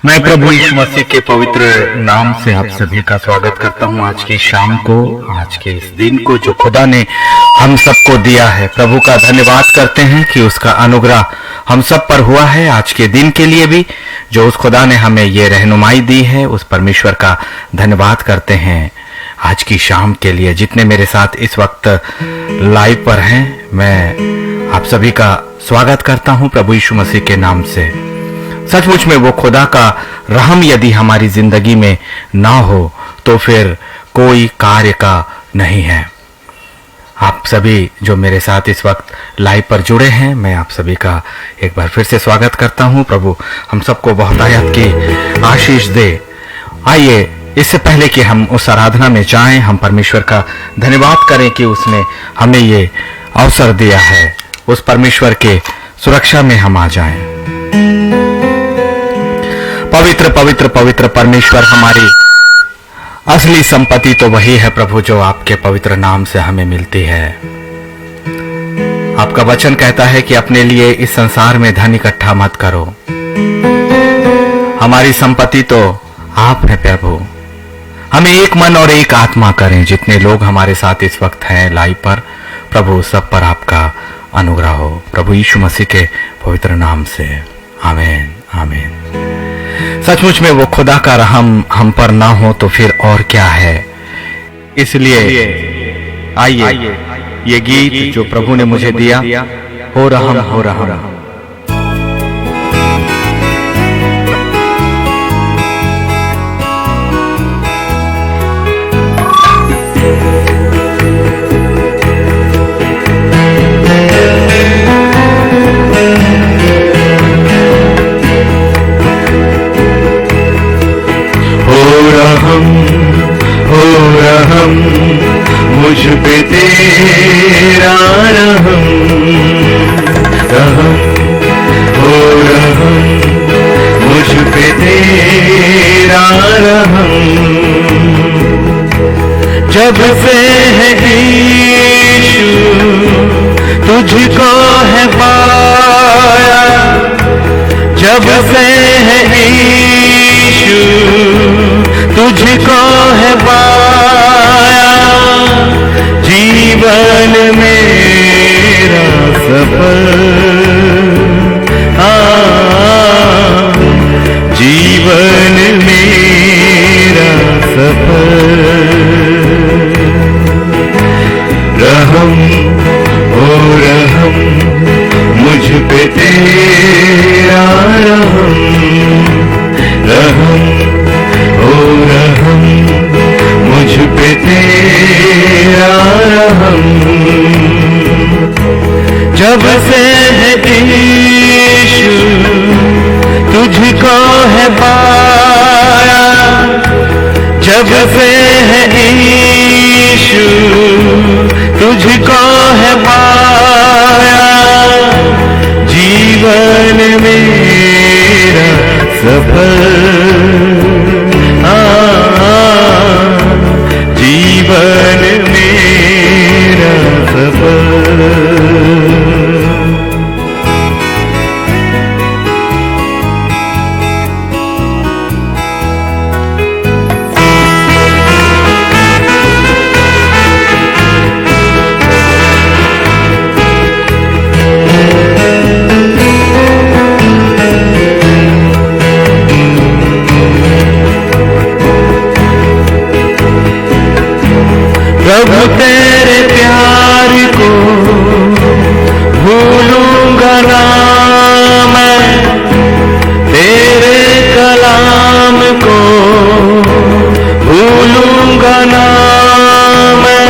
मैं प्रभु यीशु मसीह के पवित्र नाम से आप सभी का स्वागत करता हूं। आज की शाम को, आज के इस दिन को जो खुदा ने हम सबको दिया है, प्रभु का धन्यवाद करते हैं कि उसका अनुग्रह हम सब पर हुआ है। आज के दिन के लिए भी जो उस खुदा ने हमें ये रहनुमाई दी है, उस परमेश्वर का धन्यवाद करते हैं। आज की शाम के लिए जितने मेरे साथ इस वक्त लाइव पर हैं, मैं आप सभी का स्वागत करता हूं प्रभु यीशु मसीह के नाम से। सचमुच में वो खुदा का रहम यदि हमारी जिंदगी में ना हो तो फिर कोई कार्य का नहीं है। आप सभी जो मेरे साथ इस वक्त लाइव पर जुड़े हैं, मैं आप सभी का एक बार फिर से स्वागत करता हूं। प्रभु हम सबको बहुतायत की आशीष दे। आइए, इससे पहले कि हम उस आराधना में जाएं, हम परमेश्वर का धन्यवाद करें कि उसने हमें ये अवसर दिया है। उस परमेश्वर के सुरक्षा में हम आ जाएं। पवित्र पवित्र पवित्र परमेश्वर, हमारी असली संपत्ति तो वही है प्रभु जो आपके पवित्र नाम से हमें मिलती है। आपका वचन कहता है कि अपने लिए इस संसार में धन इकट्ठा मत करो। हमारी संपत्ति तो आप है प्रभु। हमें एक मन और एक आत्मा करें। जितने लोग हमारे साथ इस वक्त हैं लाइव पर, प्रभु सब पर आपका अनुग्रह हो, प्रभु यीशु मसीह के पवित्र नाम से। आमीन आमीन। सचमुच में वो खुदा का रहम हम पर ना हो तो फिर और क्या है। इसलिए आइए, ये गीत जो प्रभु ने मुझे दिया, हो रहम हो रहम। हो रहम मुझ पे तेरा रहम, रहम हो रहम मुझ पे तेरा रहम। जब से है यीशु तुझको है पाया, जब से है यीशु तुझको है पाया, जीवन मेरा सफल, जीवन मेरा सफल। रहम हो रहम मुझ पे तेरा रहम, रहम हो रहम मुझ पे तेरा रहम। जब से है यीशु तुझको है पाया, जब से है यीशु तुझको है पाया, जीवन मेरा सफल, जीवन मेरा सफल। प्रभु तेरे प्यार को भूलूंगा ना मैं, तेरे कलाम को भूलूंगा ना मैं।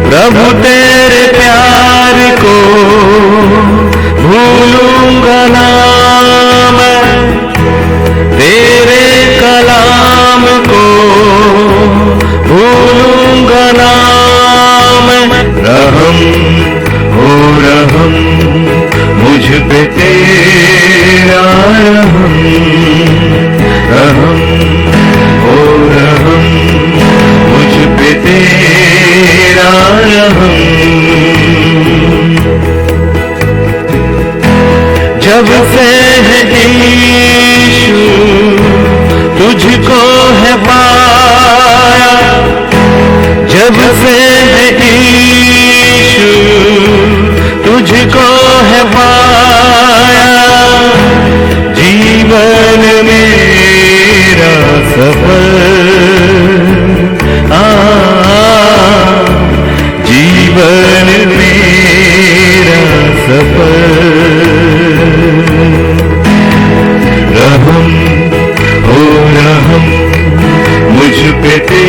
प्रभु तेरे प्यार को भूलूंगा ना मैं, तेरे कलाम को भूल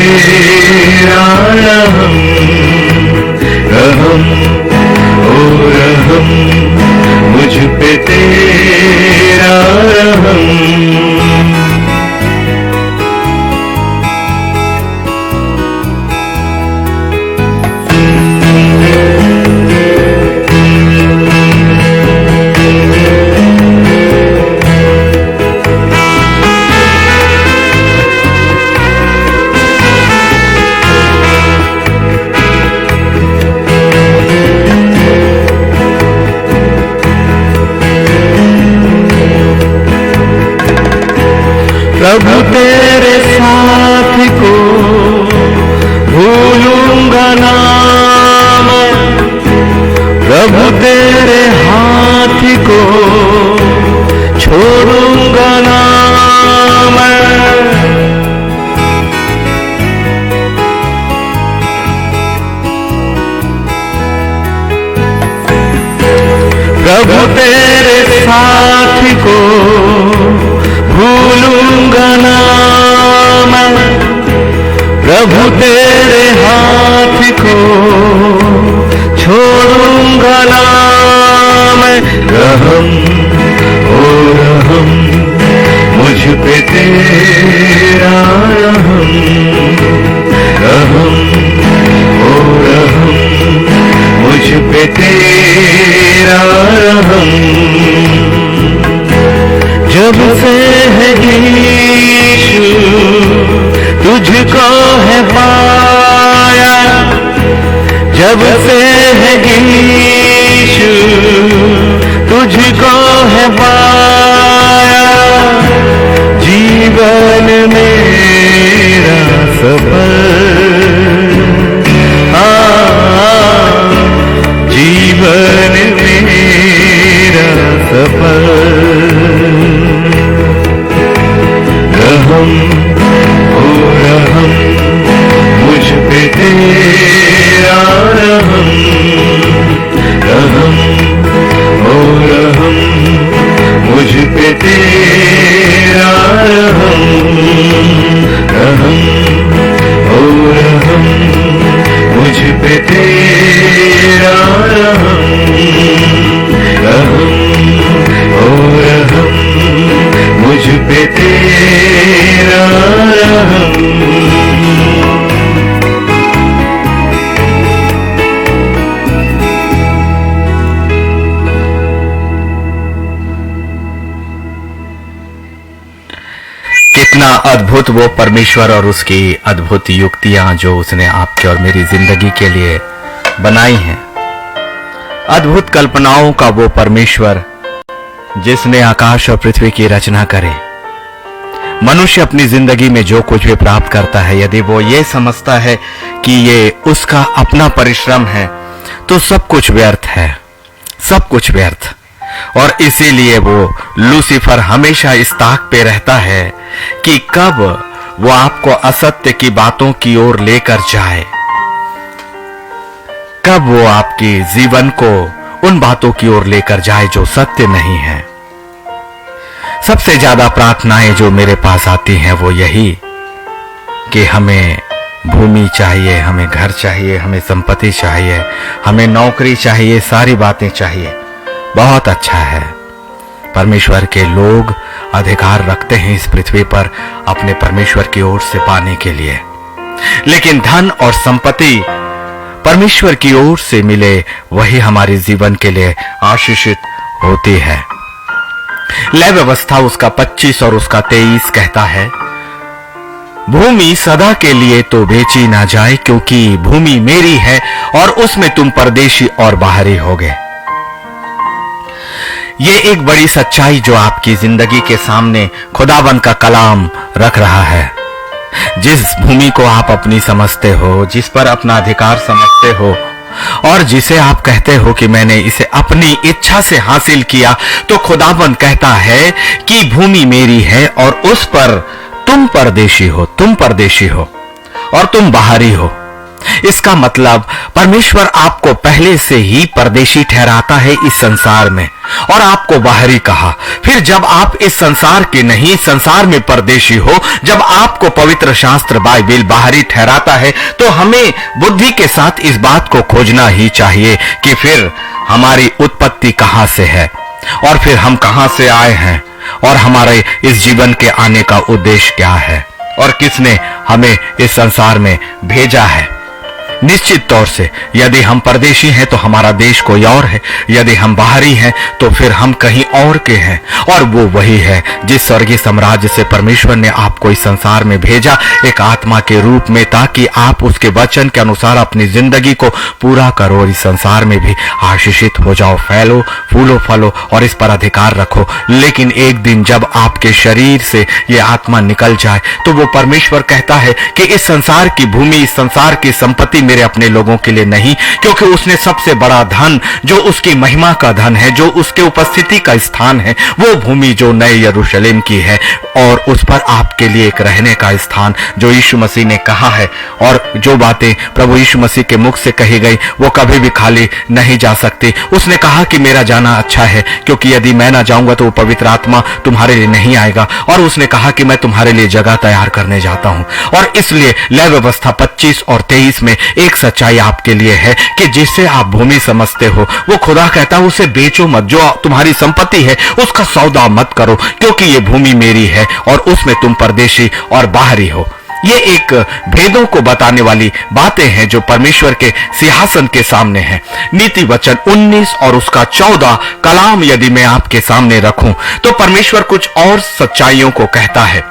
तेरा रहम, रहम ओ रहम, मुझ पे तेरा रहम। प्रभु तेरे साथ को भूलूंगा ना मैं, प्रभु तेरे हाथ को छोड़ूंगा ना मैं। प्रभु तेरे साथ को भूलूंगा ना मैं, प्रभु तेरे हाथ को छोड़ूंगा ना मैं। रहम ओ रहम, मुझ पे तेरा रहम, रहम ओ रहम, मुझ पे तेरा रहम। जब से है यीशु तुझको है पाया, जब से है यीशु तुझको है पाया, जीवन मेरा सफल, जीवन मेरा सफल। रहम ओ रहम, मुझ पे तेरा रहम, रहम ओ रहम, मुझ पे तेरा रहम, रहम ओ रहम, मुझ पे तेरा रहम, रहम ओ रहम, मुझ पे तेरा रहम। कितना अद्भुत वो परमेश्वर और उसकी अद्भुत युक्तियां जो उसने आपके और मेरी जिंदगी के लिए बनाई हैं। अद्भुत कल्पनाओं का वो परमेश्वर जिसने आकाश और पृथ्वी की रचना करे। मनुष्य अपनी जिंदगी में जो कुछ भी प्राप्त करता है, यदि वो ये समझता है कि ये उसका अपना परिश्रम है, तो सब कुछ व्यर्थ है, सब कुछ व्यर्थ। और इसीलिए वो लूसीफर हमेशा इस ताक पे रहता है कि कब वो आपको असत्य की बातों की ओर लेकर जाए, कब वो आपके जीवन को उन बातों की ओर लेकर जाए जो सत्य नहीं है। सबसे ज्यादा प्रार्थनाएं जो मेरे पास आती हैं वो यही कि हमें भूमि चाहिए, हमें घर चाहिए, हमें संपत्ति चाहिए, हमें नौकरी चाहिए, सारी बातें चाहिए। बहुत अच्छा है, परमेश्वर के लोग अधिकार रखते हैं इस पृथ्वी पर अपने परमेश्वर की ओर से पाने के लिए। लेकिन धन और संपत्ति परमेश्वर की ओर से मिले वही हमारे जीवन के लिए आशीषित होती है। लय व्यवस्था उसका 25 और उसका 23 कहता है, भूमि सदा के लिए तो बेची ना जाए, क्योंकि भूमि मेरी है और उसमें तुम परदेशी और बाहरी होगे। ये एक बड़ी सच्चाई जो आपकी जिंदगी के सामने खुदाबंद का कलाम रख रहा है। जिस भूमि को आप अपनी समझते हो, जिस पर अपना अधिकार समझते हो और जिसे आप कहते हो कि मैंने इसे अपनी इच्छा से हासिल किया, तो खुदाबंद कहता है कि भूमि मेरी है और उस पर तुम परदेशी हो, तुम परदेशी हो और तुम बाहरी हो। इसका मतलब परमेश्वर आपको पहले से ही परदेशी ठहराता है इस संसार में, और आपको बाहरी कहा। फिर जब आप इस संसार के नहीं, संसार में परदेशी हो, जब आपको पवित्र शास्त्र बाइबिल बाहरी ठहराता है, तो हमें बुद्धि के साथ इस बात को खोजना ही चाहिए कि फिर हमारी उत्पत्ति कहां से है, और फिर हम कहां से आए हैं, और हमारे इस जीवन के आने का उद्देश्य क्या है, और किसने हमें इस संसार में भेजा है। निश्चित तौर से यदि हम परदेशी हैं तो हमारा देश कोई और है, यदि हम बाहरी हैं तो फिर हम कहीं और के हैं, और वो वही है जिस स्वर्गीय साम्राज्य से परमेश्वर ने आपको इस संसार में भेजा, एक आत्मा के रूप में, ताकि आप उसके वचन के अनुसार अपनी जिंदगी को पूरा करो और इस संसार में भी आशीषित हो जाओ, फैलो, फूलो, फलो और इस पर अधिकार रखो। लेकिन एक दिन जब आपके शरीर से ये आत्मा निकल जाए तो वो परमेश्वर कहता है कि इस संसार की भूमि, इस संसार की संपत्ति मेरे अपने लोगों के लिए नहीं, क्योंकि उसने सबसे बड़ा धन, जो उसकी महिमा का धन है, जो उसके उपस्थिति का स्थान है, वो भूमि जो नए यरूशलेम की है, और उस पर आपके लिए एक रहने का स्थान जो यीशु मसीह ने कहा है, और जो बातें प्रभु यीशु मसीह के मुख से कही गई वो कभी भी खाली नहीं जा सकती। उसने कहा कि मेरा जाना अच्छा है, क्योंकि यदि मैं ना जाऊंगा तो वो पवित्र आत्मा तुम्हारे लिए नहीं आएगा, और उसने कहा कि मैं तुम्हारे लिए जगह तैयार करने जाता हूं। और इसलिए लय व्यवस्था 25 और 23 में एक सच्चाई आपके लिए है कि जिससे आप भूमि समझते हो, वो खुदा कहता है उसे बेचो मत, जो तुम्हारी संपत्ति है उसका सौदा मत करो, क्योंकि ये भूमि मेरी है और उसमें तुम परदेशी और बाहरी हो। ये एक भेदों को बताने वाली बातें हैं जो परमेश्वर के सिंहासन के सामने हैं। नीति वचन 19 और उसका 14 कलाम यदि मैं आपके सामने रखूं तो परमेश्वर कुछ और सच्चाइयों को कहता है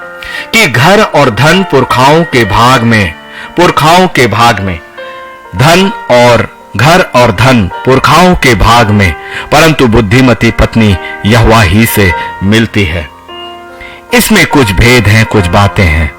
कि घर और धन पुरखाओं के भाग में, धन और घर और धन पुरखाओं के भाग में, परंतु बुद्धिमती पत्नी यहोवा ही से मिलती है। इसमें कुछ भेद हैं, कुछ बातें हैं।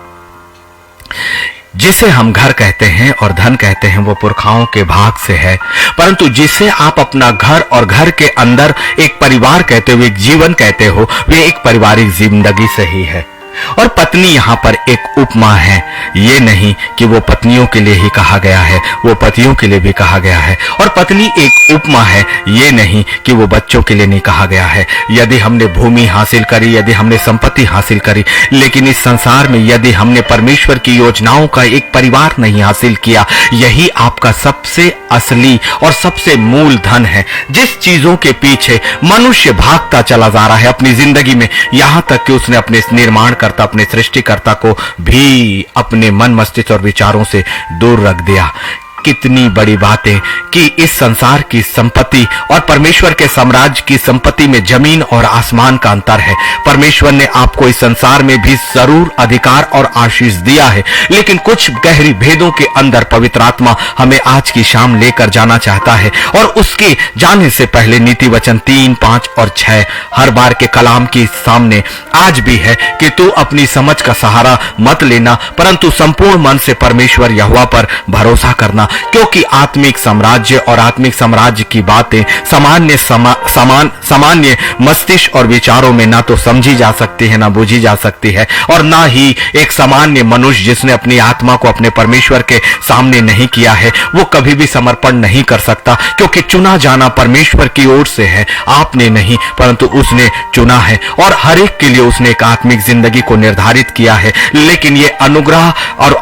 जिसे हम घर कहते हैं और धन कहते हैं वो पुरखाओं के भाग से है, परंतु जिसे आप अपना घर और घर के अंदर एक परिवार कहते हो, एक जीवन कहते हो, वे एक पारिवारिक जिंदगी से ही है। और पत्नी यहां पर एक उपमा है, ये नहीं कि वो पत्नियों के लिए ही कहा गया है, वो पतियों के लिए भी कहा गया है। और पत्नी एक उपमा है, ये नहीं कि वो बच्चों के लिए नहीं कहा गया है। यदि हमने भूमि हासिल करी, यदि हमने संपत्ति हासिल करी, लेकिन इस संसार में यदि हमने परमेश्वर की योजनाओं का एक परिवार नहीं हासिल किया, यही आपका सबसे असली और सबसे मूल धन है। जिस चीजों के पीछे मनुष्य भागता चला जा रहा है अपनी जिंदगी में, यहां तक कि उसने अपने निर्माण अपने सृष्टिकर्ता को भी अपने मन, मस्तिष्क और विचारों से दूर रख दिया। कितनी बड़ी बात है कि इस संसार की संपत्ति और परमेश्वर के साम्राज्य की संपत्ति में जमीन और आसमान का अंतर है। परमेश्वर ने आपको इस संसार में भी जरूर अधिकार और आशीष दिया है, लेकिन कुछ गहरी भेदों के अंदर पवित्र आत्मा हमें आज की शाम लेकर जाना चाहता है। और उसके जाने से पहले नीति वचन 3, 5 और 6 हर बार के कलाम के सामने आज भी है कि तू अपनी समझ का सहारा मत लेना, परंतु संपूर्ण मन से परमेश्वर यहोवा पर भरोसा करना, क्योंकि आत्मिक साम्राज्य और आत्मिक साम्राज्य की बातें सामान्य मस्तिष्क और विचारों में ना तो समझी जा सकती है, ना बूझी जा सकती है, और ना ही एक सामान्य मनुष्य जिसने अपनी आत्मा को अपने परमेश्वर के सामने नहीं किया है, वो कभी भी समर्पण नहीं कर सकता, क्योंकि चुना जाना परमेश्वर की ओर से है। आपने नहीं, परंतु उसने चुना है, और हर एक के लिए उसने एक आत्मिक जिंदगी को निर्धारित किया है। लेकिन ये अनुग्रह और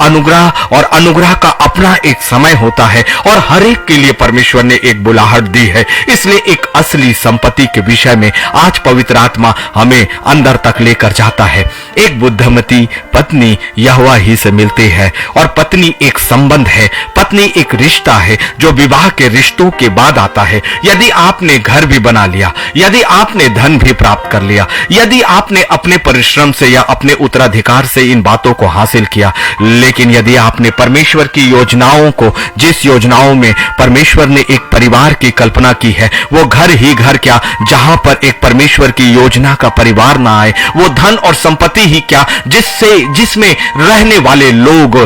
अनुग्रह का अपना एक समय होता है, और हर एक के लिए परमेश्वर ने एक बुलाहट दी है। इसलिए एक असली संपत्ति के विषय में आज पवित्र आत्मा हमें अंदर तक लेकर जाता है। एक बुद्धिमती पत्नी यहोवा ही से मिलती है, और पत्नी एक संबंध है, पत्नी एक रिश्ता है जो विवाह के रिश्तों के बाद आता है। यदि आपने घर भी बना लिया, यदि आपने धन भी प्राप्त कर लिया, यदि आपने अपने परिश्रम से या अपने उत्तराधिकार से इन बातों को हासिल किया, लेकिन यदि आपने परमेश्वर की योजनाओं को, जिस योजनाओं में परमेश्वर ने एक परिवार की कल्पना की है, वो घर ही घर क्या जहां पर एक परमेश्वर की योजना का परिवार ना आए, वो धन और संपत्ति ही क्या जिसमें रहने वाले लोग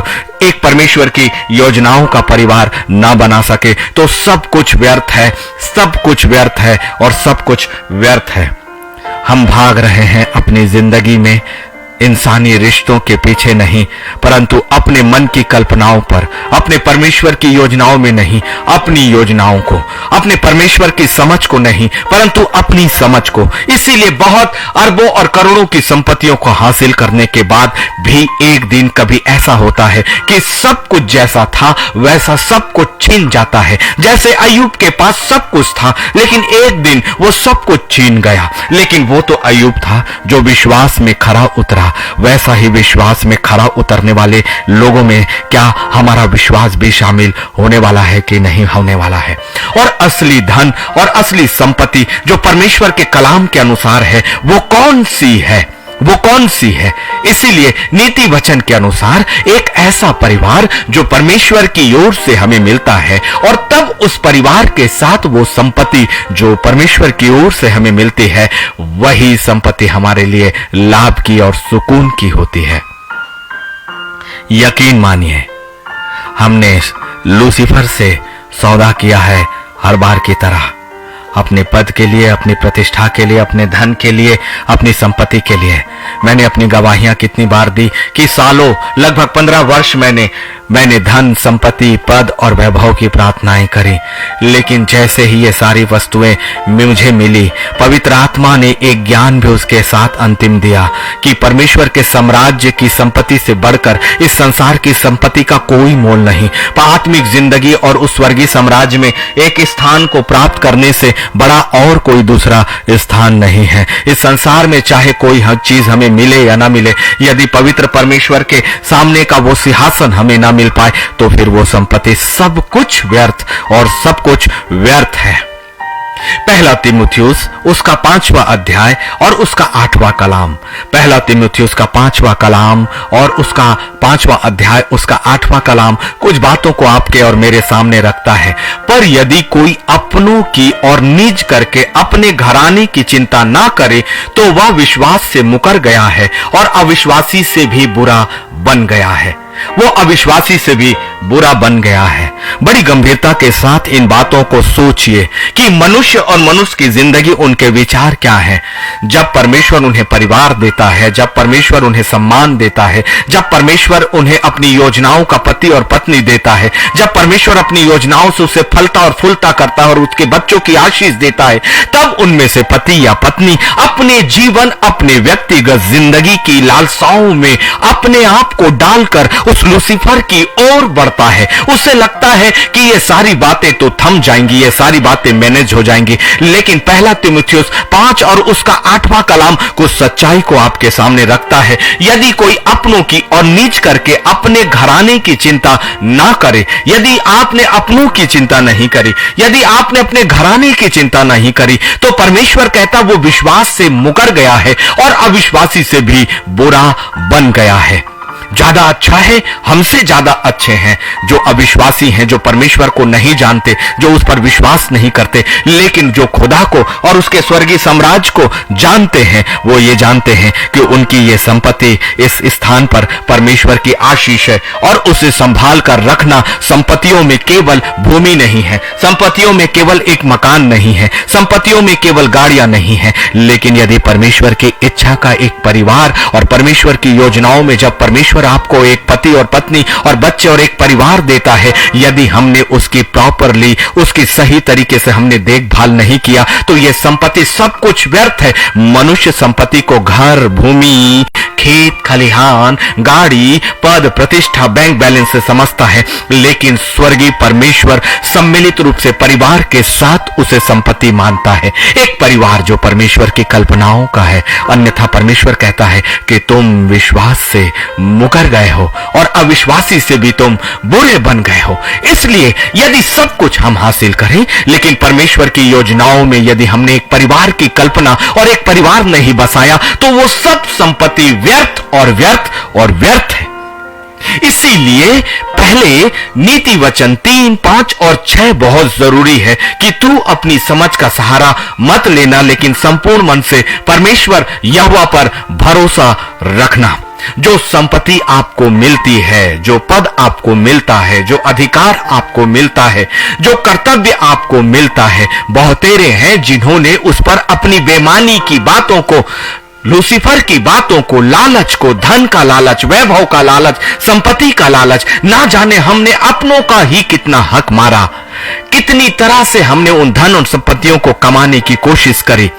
एक परमेश्वर की योजनाओं का परिवार ना बना सके, तो सब कुछ व्यर्थ है, सब कुछ व्यर्थ है और सब कुछ व्यर्थ है। हम भाग रहे हैं अपनी जिंदगी में इंसानी रिश्तों के पीछे नहीं, परंतु अपने मन की कल्पनाओं पर, अपने परमेश्वर की योजनाओं में नहीं, अपनी योजनाओं को, अपने परमेश्वर की समझ को नहीं, परंतु अपनी समझ को। इसीलिए बहुत अरबों और करोड़ों की संपत्तियों को हासिल करने के बाद भी एक दिन कभी ऐसा होता है कि सब कुछ जैसा था वैसा सब कुछ छीन जाता है। जैसे अय्यूब के पास सब कुछ था, लेकिन एक दिन वो सब कुछ छीन गया। लेकिन वो तो अय्यूब था जो विश्वास में खरा उतरा। वैसा ही विश्वास में खरा उतरने वाले लोगों में क्या हमारा विश्वास भी शामिल होने वाला है कि नहीं होने वाला है? और असली धन और असली संपत्ति जो परमेश्वर के कलाम के अनुसार है, वो कौन सी है? वो कौन सी है? इसीलिए नीति वचन के अनुसार एक ऐसा परिवार जो परमेश्वर की ओर से हमें मिलता है, और तब उस परिवार के साथ वो संपत्ति जो परमेश्वर की ओर से हमें मिलती है, वही संपत्ति हमारे लिए लाभ की और सुकून की होती है। यकीन मानिए, हमने लूसीफर से सौदा किया है हर बार की तरह, अपने पद के लिए, अपनी प्रतिष्ठा के लिए, अपने धन के लिए, अपनी संपत्ति के लिए। मैंने अपनी गवाहियां कितनी बार दी कि सालों, लगभग 15 वर्ष मैंने धन, संपत्ति, पद और वैभव की प्रार्थनाएं करी। लेकिन जैसे ही ये सारी वस्तुएं मुझे मिली, पवित्र आत्मा ने एक ज्ञान भी उसके साथ अंतिम दिया कि परमेश्वर के साम्राज्य की संपत्ति से बढ़कर इस संसार की संपत्ति का कोई मोल नहीं। आत्मिक जिंदगी और उस स्वर्गीय साम्राज्य में एक स्थान को प्राप्त करने से बड़ा और कोई दूसरा स्थान नहीं है। इस संसार में चाहे कोई हर चीज हमें मिले या ना मिले, यदि पवित्र परमेश्वर के सामने का वो सिंहासन हमें ना मिल पाए, तो फिर वो संपत्ति सब कुछ व्यर्थ और सब कुछ व्यर्थ है। पहला तीमुथियुस उसका 5वां अध्याय और उसका 8वां कलाम। पहला तीमुथियुस का 5वां कलाम और उसका 5वां अध्याय उसका 8वां कलाम कुछ बातों को आपके और मेरे सामने रखता है। पर यदि कोई अपनों की और निज करके अपने घराने की चिंता ना करे, तो वह विश्वास से मुकर गया है और अविश्वासी से भी बुरा बन गया है। वो अविश्वासी से भी बुरा बन गया है। बड़ी गंभीरता के साथ इन बातों को सोचिए कि मनुष्य और मनुष्य की जिंदगी, उनके विचार क्या है। जब परमेश्वर उन्हें परिवार देता है, जब परमेश्वर उन्हें सम्मान देता है, जब परमेश्वर उन्हें अपनी योजनाओं का पति और पत्नी देता है, जब परमेश्वर अपनी योजनाओं से उसे फलता और फूलता करता है और उसके बच्चों की आशीष देता है, तब उनमें से पति या पत्नी अपने जीवन, अपने व्यक्तिगत जिंदगी की लालसाओं में अपने आप को डालकर उस लूसीफर की ओर बढ़ता है। उसे लगता है कि ये सारी बातें तो थम जाएंगी, ये सारी बातें मैनेज हो जाएंगी। लेकिन पहला तीमुथियुस 5 और उसका 8वां कलाम कुछ सच्चाई को आपके सामने रखता है। यदि कोई अपनों की और नीच करके अपने घराने की चिंता ना करे, यदि आपने अपनों की चिंता नहीं करी, यदि आपने अपने घराने की चिंता नहीं करी, तो परमेश्वर कहता वो विश्वास से मुकर गया है और अविश्वासी से भी बुरा बन गया है। ज्यादा अच्छा है, हमसे ज्यादा अच्छे हैं जो अविश्वासी हैं, जो परमेश्वर को नहीं जानते, जो उस पर विश्वास नहीं करते, लेकिन जो खुदा को और उसके स्वर्गीय साम्राज्य को जानते हैं। वो ये जानते हैं कि उनकी ये संपत्ति इस स्थान पर परमेश्वर की आशीष है और उसे संभाल कर रखना संपत्तियों में केवल भूमि नहीं है, संपत्तियों में केवल एक मकान नहीं है, संपत्तियों में केवल गाड़ियां नहीं है, लेकिन यदि परमेश्वर की इच्छा का एक परिवार और परमेश्वर की योजनाओं में जब परमेश्वर आपको एक पति और पत्नी और बच्चे और एक परिवार देता है, यदि हमने उसकी प्रॉपरली, उसकी सही तरीके से हमने देखभाल नहीं किया, तो यह संपत्ति सब कुछ व्यर्थ है। मनुष्य संपत्ति को घर, भूमि, खेत खलिहान, गाड़ी, पद, प्रतिष्ठा, बैंक बैलेंस से समझता है, लेकिन स्वर्गीय परमेश्वर सम्मिलित रूप से परिवार के साथ उसे संपत्ति मानता है। एक परिवार जो परमेश्वर की कल्पनाओं का है। अन्यथा परमेश्वर कहता है कि तुम विश्वास से मुकर गए हो और अविश्वासी से भी तुम बुरे बन गए हो। इसलिए यदि सब कुछ हम हासिल करें, लेकिन परमेश्वर की योजनाओं में यदि हमने एक परिवार की कल्पना और एक परिवार नहीं बसाया, तो वो सब संपत्ति व्यर्थ और व्यर्थ और व्यर्थ है। इसीलिए पहले नीति वचन 3, 5 और 6 बहुत जरूरी है कि तू अपनी समझ का सहारा मत लेना, लेकिन संपूर्ण मन से परमेश्वर यहोवा पर भरोसा रखना। जो संपत्ति आपको मिलती है, जो पद आपको मिलता है, जो अधिकार आपको मिलता है, जो कर्तव्य आपको मिलता है, बहुतेरे हैं जिन्होंने उस पर अपनी बेईमानी की बातों को लूसीफर की बातों को, लालच को, धन का लालच, वैभव का लालच, संपत्ति का लालच, ना जाने हमने अपनों का ही कितना हक मारा, कितनी तरह से हमने उन धन और संपत्तियों को कमाने की कोशिश करी।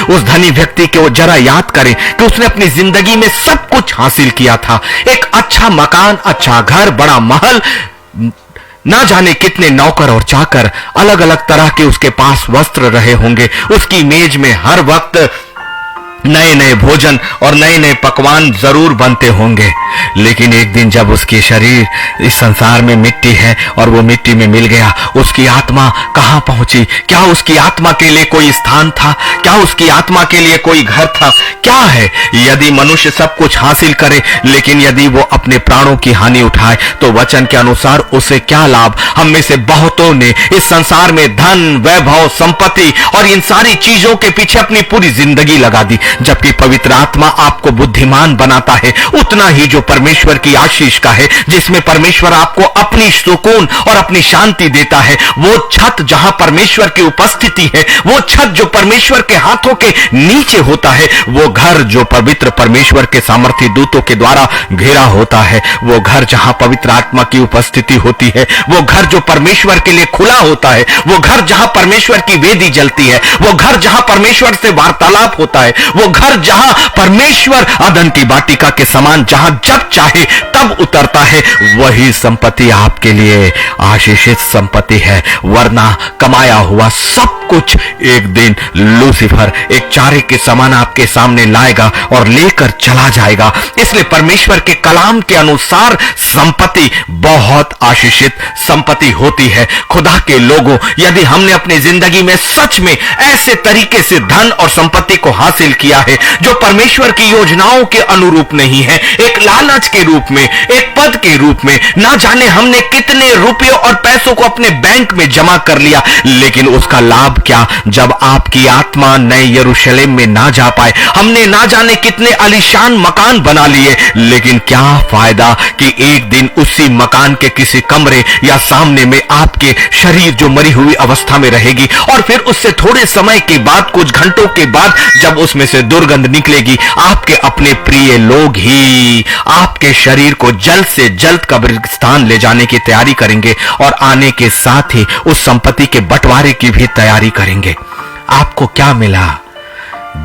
उस धनी व्यक्ति के वो जरा याद करें कि उसने अपनी जिंदगी में सब कुछ हासिल किया था, एक अच्छा मकान, अच्छा घर, बड़ा महल, ना जाने कितने नौकर और चाकर, अलग अलग तरह के उसके पास वस्त्र रहे होंगे, उसकी मेज में हर वक्त नए नए भोजन और नए नए पकवान जरूर बनते होंगे। लेकिन एक दिन जब उसकी शरीर इस संसार में मिट्टी है और वो मिट्टी में मिल गया, उसकी आत्मा कहां पहुंची? क्या उसकी आत्मा के लिए कोई स्थान था? क्या उसकी आत्मा के लिए कोई घर था? क्या है? यदि मनुष्य सब कुछ हासिल करे लेकिन यदि वो अपने प्राणों की हानि उठाए तो वचन के अनुसार उसे क्या लाभ? हम में से बहुतों ने इस संसार में धन, वैभव, संपत्ति और इन सारी चीजों के पीछे अपनी पूरी जिंदगी लगा दी, जबकि पवित्र आत्मा आपको बुद्धिमान बनाता है उतना ही जो परमेश्वर की आशीष का है, जिसमें परमेश्वर आपको अपनी सुकून और अपनी शांति देता है। वो छत जहां परमेश्वर की उपस्थिति है, वो छत जो परमेश्वर के हाथों के नीचे होता है, वो घर जो पवित्र परमेश्वर के सामर्थी दूतों के द्वारा घेरा होता है, वो घर जहां पवित्र आत्मा की उपस्थिति होती है, वो घर जो परमेश्वर के लिए खुला होता है, वो घर जहां परमेश्वर की वेदी जलती है, वो घर जहां परमेश्वर से वार्तालाप होता है, वो घर जहां परमेश्वर अदन की वाटिका के समान जहां जब चाहे तब उतरता है, वही संपत्ति आपके लिए आशीषित संपत्ति है। वरना कमाया हुआ सब कुछ एक दिन लूसीफर एक चारे के समान आपके सामने लाएगा और लेकर चला जाएगा। इसलिए परमेश्वर के कलाम के अनुसार संपत्ति बहुत आशीषित संपत्ति होती है। खुदा के लोगों, यदि हमने अपनी जिंदगी में सच में ऐसे तरीके से धन और संपत्ति को हासिल किया है जो परमेश्वर की योजनाओं के अनुरूप नहीं है, एक लालच के रूप में, एक पद के रूप में, ना जाने हमने कितने रुपयों और पैसों को अपने बैंक में जमा कर लिया, लेकिन उसका लाभ क्या जब आपकी आत्मा नए यरूशलेम में ना जा पाए? हमने ना जाने कितने आलीशान मकान बना लिए, लेकिन क्या फायदा कि एक दिन उसी मकान के किसी कमरे या सामने में आपके शरीर जो मरी हुई अवस्था में रहेगी और फिर उससे थोड़े समय के बाद, कुछ घंटों के बाद जब उसमें से दुर्गंध निकलेगी, आपके अपने प्रिय लोग ही आपके शरीर को जल्द से जल्द कब्रिस्तान ले जाने की तैयारी करेंगे और आने के साथ ही उस संपत्ति के बंटवारे की भी तैयारी करेंगे। आपको क्या मिला?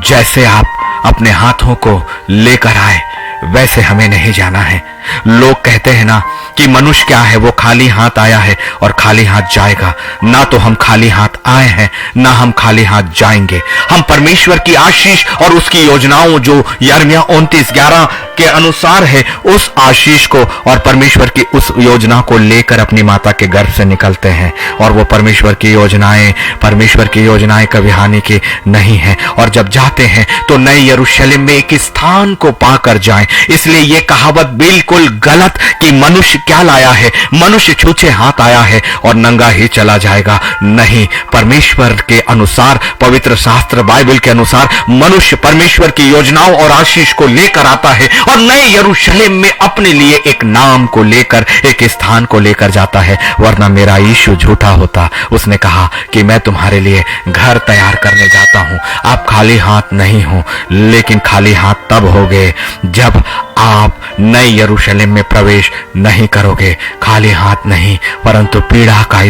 जैसे आप अपने हाथों को लेकर आए वैसे हमें नहीं जाना है। लोग कहते हैं ना कि मनुष्य क्या है, वो खाली हाथ आया है और खाली हाथ जाएगा। ना तो हम खाली हाथ आए हैं, ना हम खाली हाथ जाएंगे। हम परमेश्वर की आशीष और उसकी योजनाओं जो यिर्मयाह 29:11 के अनुसार है, उस आशीष को और परमेश्वर की उस योजना को लेकर अपनी माता के गर्भ से निकलते हैं। और वो परमेश्वर की योजनाएं कभी हानि की नहीं है। और जब जाते हैं तो नए यरूशलेम में एक स्थान को पाकर जाएं। इसलिए ये कहावत बिल्कुल गलत कि मनुष्य क्या लाया है, मनुष्य छूछे हाथ आया है और नंगा ही चला जाएगा। नहीं, परमेश्वर के अनुसार, पवित्र शास्त्र बाइबल के अनुसार मनुष्य परमेश्वर की योजनाओं और आशीष को लेकर आता है और नए यरूशलेम में अपने लिए एक नाम को लेकर, एक स्थान को लेकर जाता है। वरना मेरा यीशु झूठा होता। उसने कहा कि मैं तुम्हारे लिए घर तैयार करने जाता हूं। आप खाली हाथ नहीं हो, लेकिन खाली हाथ तब होगे जब आप नए यरूशलेम में प्रवेश नहीं करोगे। खाली हाथ नहीं, परंतु पीड़ा का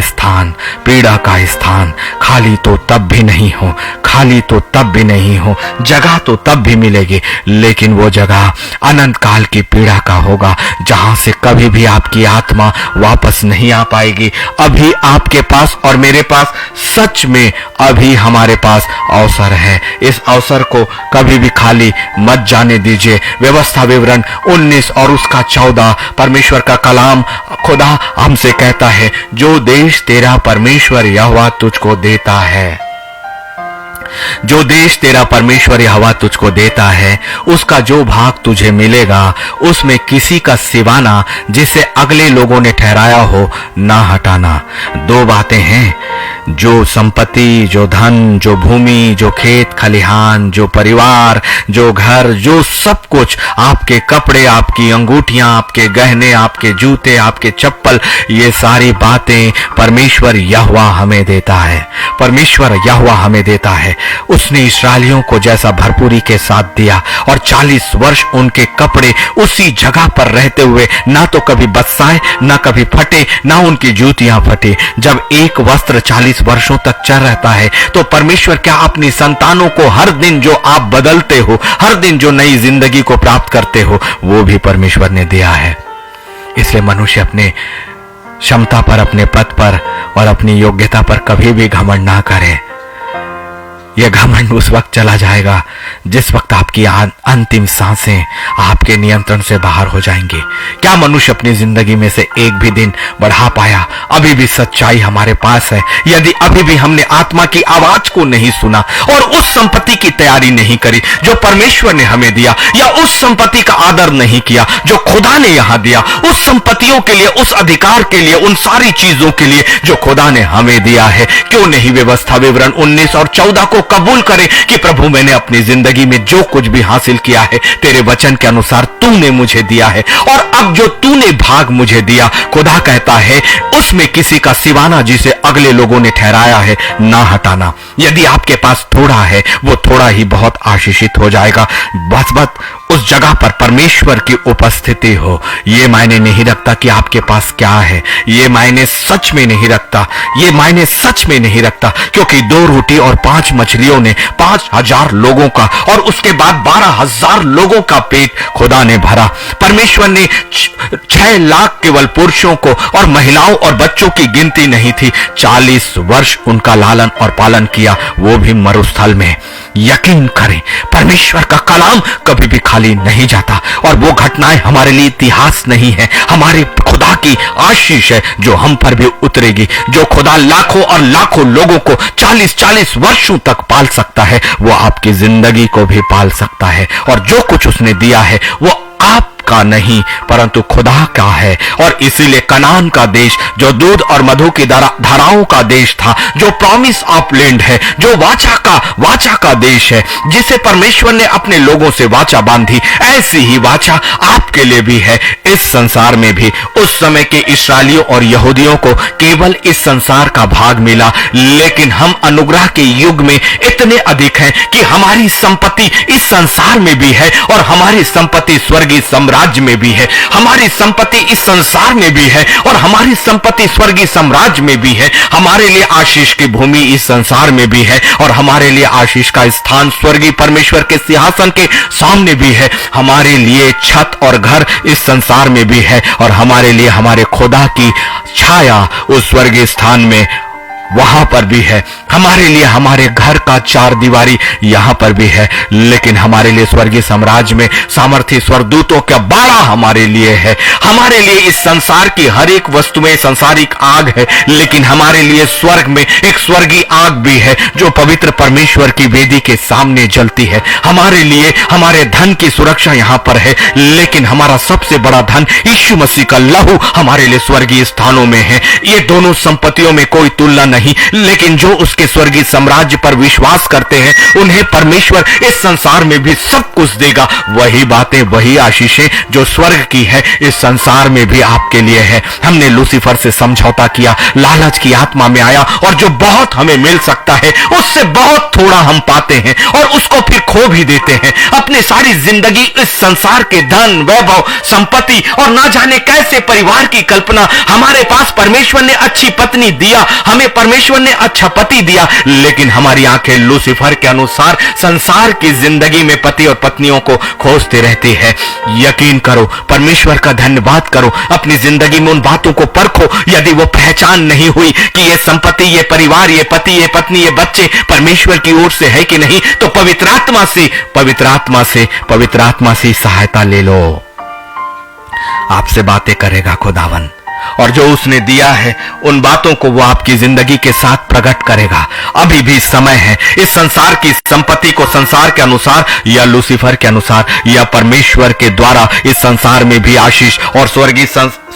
स्थान। खाली तो तब भी नहीं हो, जगह तो तब भी मिलेगी, लेकिन वो जगह अनंत काल की पीड़ा का होगा, जहां से कभी भी आपकी आत्मा वापस नहीं आ पाएगी। अभी आपके पास और मेरे पास, सच में अभी हमारे पास अवसर है। इस अवसर को कभी भी खाली मत जाने दीजिए। व्यवस्था विवरण 19 और उसका 14, परमेश्वर का कलाम, खुदा हमसे कहता है, जो देश तेरा परमेश्वर यहोवा तुझको देता है, जो देश तेरा परमेश्वर यहोवा तुझको देता है, उसका जो भाग तुझे मिलेगा, उसमें किसी का सिवाना जिसे अगले लोगों ने ठहराया हो ना हटाना। दो बातें हैं, जो संपत्ति, जो धन, जो भूमि, जो खेत खलिहान, जो परिवार, जो घर, जो सब कुछ, आपके कपड़े, आपकी अंगूठियां, आपके गहने, आपके जूते, आपके चप्पल, ये सारी बातें परमेश्वर यहोवा हमें देता है। परमेश्वर यहोवा हमें देता है। उसने इस्राएलियों को जैसा भरपूरी के साथ दिया, और 40 वर्ष उनके कपड़े उसी जगह पर रहते हुए ना तो कभी बसाए, ना कभी फटे, ना उनकी जूतियां फटे। जब एक वस्त्र 40 वर्षों तक चल रहता है, तो परमेश्वर क्या अपनी संतानों को हर दिन जो आप बदलते हो, हर दिन जो नई जिंदगी को प्राप्त करते हो, वो भी परमेश्वर ने दिया है। इसलिए मनुष्य अपने क्षमता पर, अपने पद पर और अपनी योग्यता पर कभी भी घमंड ना करे। यह घमंड उस वक्त चला जाएगा जिस वक्त आपकी अंतिम सांसें आपके नियंत्रण से बाहर हो जाएंगी। क्या मनुष्य अपनी जिंदगी में से एक भी दिन बढ़ा पाया? अभी भी सच्चाई हमारे पास है। यदि अभी भी हमने आत्मा की आवाज को नहीं सुना और उस संपत्ति की तैयारी नहीं करी जो परमेश्वर ने हमें दिया, या उस संपत्ति का आदर नहीं किया जो खुदा ने यहां दिया, उस संपत्तियों के लिए, उस अधिकार के लिए, उन सारी चीजों के लिए जो खुदा ने हमें दिया है, क्यों नहीं व्यवस्था विवरण 19 और 14 को कबूल करें कि प्रभु मैंने अपनी जिंदगी में जो कुछ भी हासिल किया है तेरे वचन के अनुसार तूने मुझे दिया है, और अब जो तूने भाग मुझे दिया, खुदा कहता है उसमें किसी का सिवाना जिसे अगले लोगों ने ठहराया है ना हटाना। यदि आपके पास थोड़ा है, वो थोड़ा ही बहुत आशीषित हो जाएगा। बस उस जगह पर परमेश्वर की उपस्थिति हो। ये मायने नहीं रखता कि आपके पास क्या है, ये मायने सच में नहीं रखता, ये मायने सच में नहीं रखता, क्योंकि 2 रोटी और 5 मछलियों ने 5000 लोगों का और उसके बाद 12,000 लोगों का पेट खुदा ने भरा। परमेश्वर ने 6 लाख केवल पुरुषों को और महिलाओं और बच्चों की गिनती नहीं थी। 40 वर्ष उनका लालन और पालन किया, वो भी मरुस्थल में। यकीन करें, परमेश्वर का कलाम कभी भी खाली नहीं जाता, और वो घटनाएं हमारे लिए इतिहास नहीं है, हमारे खुदा की आशीष है जो हम पर भी उतरेगी। जो खुदा लाखों और लाखों लोगों को 40-40 वर्षों तक पाल सकता है, वो आपकी जिंदगी को भी पाल सकता है। और जो कुछ उसने दिया है वो आपका नहीं परंतु खुदा का है। और इसीलिए कनान का देश जो दूध और मधु की धाराओं का देश था, जो प्रॉमिस ऑफ लैंड है, जो वाचा का देश है, जिसे परमेश्वर ने अपने लोगों से वाचा बांधी, ऐसी ही वाचा आपके लिए भी है, इस संसार में भी। उस समय के इस्राएलियों और यहूदियों को केवल इस संसार का भाग मिला, लेकिन हम अनुग्रह के युग में इतने अधिक हैं कि हमारी संपत्ति इस संसार में भी है और हमारी संपत्ति स्वर्गीय साम्राज्य में भी है। हमारी संपत्ति इस संसार में भी है और हमारी संपत्ति स्वर्गीय साम्राज्य में भी है। हमारे लिए आशीष की भूमि इस संसार में भी है और हमारे लिए आशीष का स्थान स्वर्गीय परमेश्वर के सिंहासन के सामने भी है। हमारे लिए छत और घर इस संसार में भी है और हमारे लिए हमारे खुदा की छाया उस स्वर्गीय स्थान में वहां पर भी है। हमारे लिए हमारे घर का 4 दीवारी यहां पर भी है, लेकिन हमारे लिए स्वर्गीय साम्राज्य में सामर्थ्य स्वर्गदूतों का बाड़ा हमारे लिए है। हमारे लिए इस संसार की हर एक वस्तु में सांसारिक आग है, लेकिन हमारे लिए स्वर्ग में एक स्वर्गीय आग भी है जो पवित्र परमेश्वर की वेदी के सामने जलती है। हमारे लिए हमारे धन की सुरक्षा यहां पर है, लेकिन हमारा सबसे बड़ा धन यीशु मसीह का लहू हमारे लिए स्वर्गीय स्थानों में है। ये दोनों संपत्तियों में कोई तुलना नहीं, लेकिन जो उसके स्वर्गीय साम्राज्य पर विश्वास करते हैं उन्हें परमेश्वर इस संसार में भी सब कुछ देगा। वही बातें, वही आशीषें जो स्वर्ग की है इस संसार में भी आपके लिए है। हमने लूसीफर से समझौता किया, लालच की आत्मा में आया और जो बहुत हमें मिल सकता है उससे बहुत थोड़ा हम पाते हैं और उसको फिर खो भी देते हैं। अपनी सारी जिंदगी इस संसार के धन, वैभव, संपत्ति और ना जाने कैसे परिवार की कल्पना। हमारे पास परमेश्वर ने अच्छी पत्नी दिया, हमें परमेश्वर ने अच्छा पति दिया, लेकिन हमारी आंखें लूसीफर के अनुसार संसार की जिंदगी में पति और पत्नियों को खोजते रहती है। यकीन करो, परमेश्वर का धन्यवाद करो, अपनी जिंदगी में उन बातों को परखो। यदि वो पहचान नहीं हुई कि ये संपत्ति, ये परिवार, ये पति, ये पत्नी, ये बच्चे परमेश्वर की ओर से है कि नहीं, तो पवित्र आत्मा से सहायता ले लो। आपसे बातें करेगा खुदावन, और जो उसने दिया है उन बातों को वो आपकी जिंदगी के साथ प्रकट करेगा। अभी भी समय है इस संसार की संपत्ति को संसार के अनुसार या लूसीफर के अनुसार या परमेश्वर के द्वारा इस संसार में भी आशीष और स्वर्गीय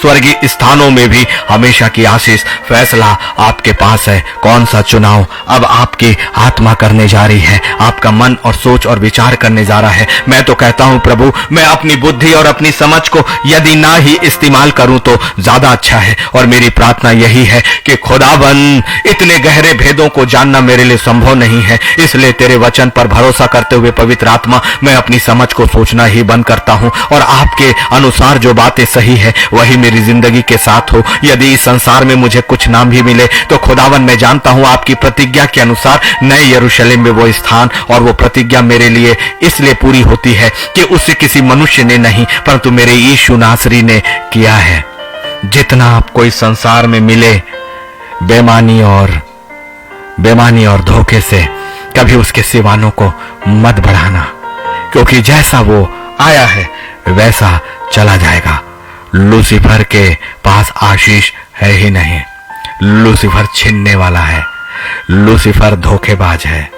स्वर्गीय स्थानों में भी हमेशा की आशीष। फैसला आपके पास है। कौन सा चुनाव अब आपकी आत्मा करने जा रही है, आपका मन और सोच और विचार करने जा रहा है। मैं तो कहता हूं प्रभु, मैं अपनी बुद्धि और अपनी समझ को यदि ना ही इस्तेमाल करूं तो ज्यादा अच्छा है। और मेरी प्रार्थना यही है कि खुदावन, इतने गहरे भेदों को जानना मेरे लिए संभव नहीं है, इसलिए तेरे वचन पर भरोसा करते हुए पवित्र आत्मा, मैं अपनी समझ को सोचना ही बंद करता हूं और आपके अनुसार जो बातें सही है वही मेरी जिंदगी के साथ हो। यदि इस संसार में मुझे कुछ नाम भी मिले तो खुदावन, मैं जानता हूं आपकी प्रतिज्ञा के अनुसार नए यरूशलेम में वो स्थान और वो प्रतिज्ञा मेरे लिए इसलिए पूरी होती है कि उसे किसी मनुष्य ने नहीं परंतु मेरे यीशु नासरी ने किया है। जितना आपको इस संसार में मिले बेमानी और धोखे से, कभी उसके सिवानों को मत बढ़ाना, क्योंकि जैसा वो आया है वैसा चला जाएगा। लूसीफर के पास आशीष है ही नहीं। लूसीफर छीनने वाला है, लूसीफर धोखेबाज है।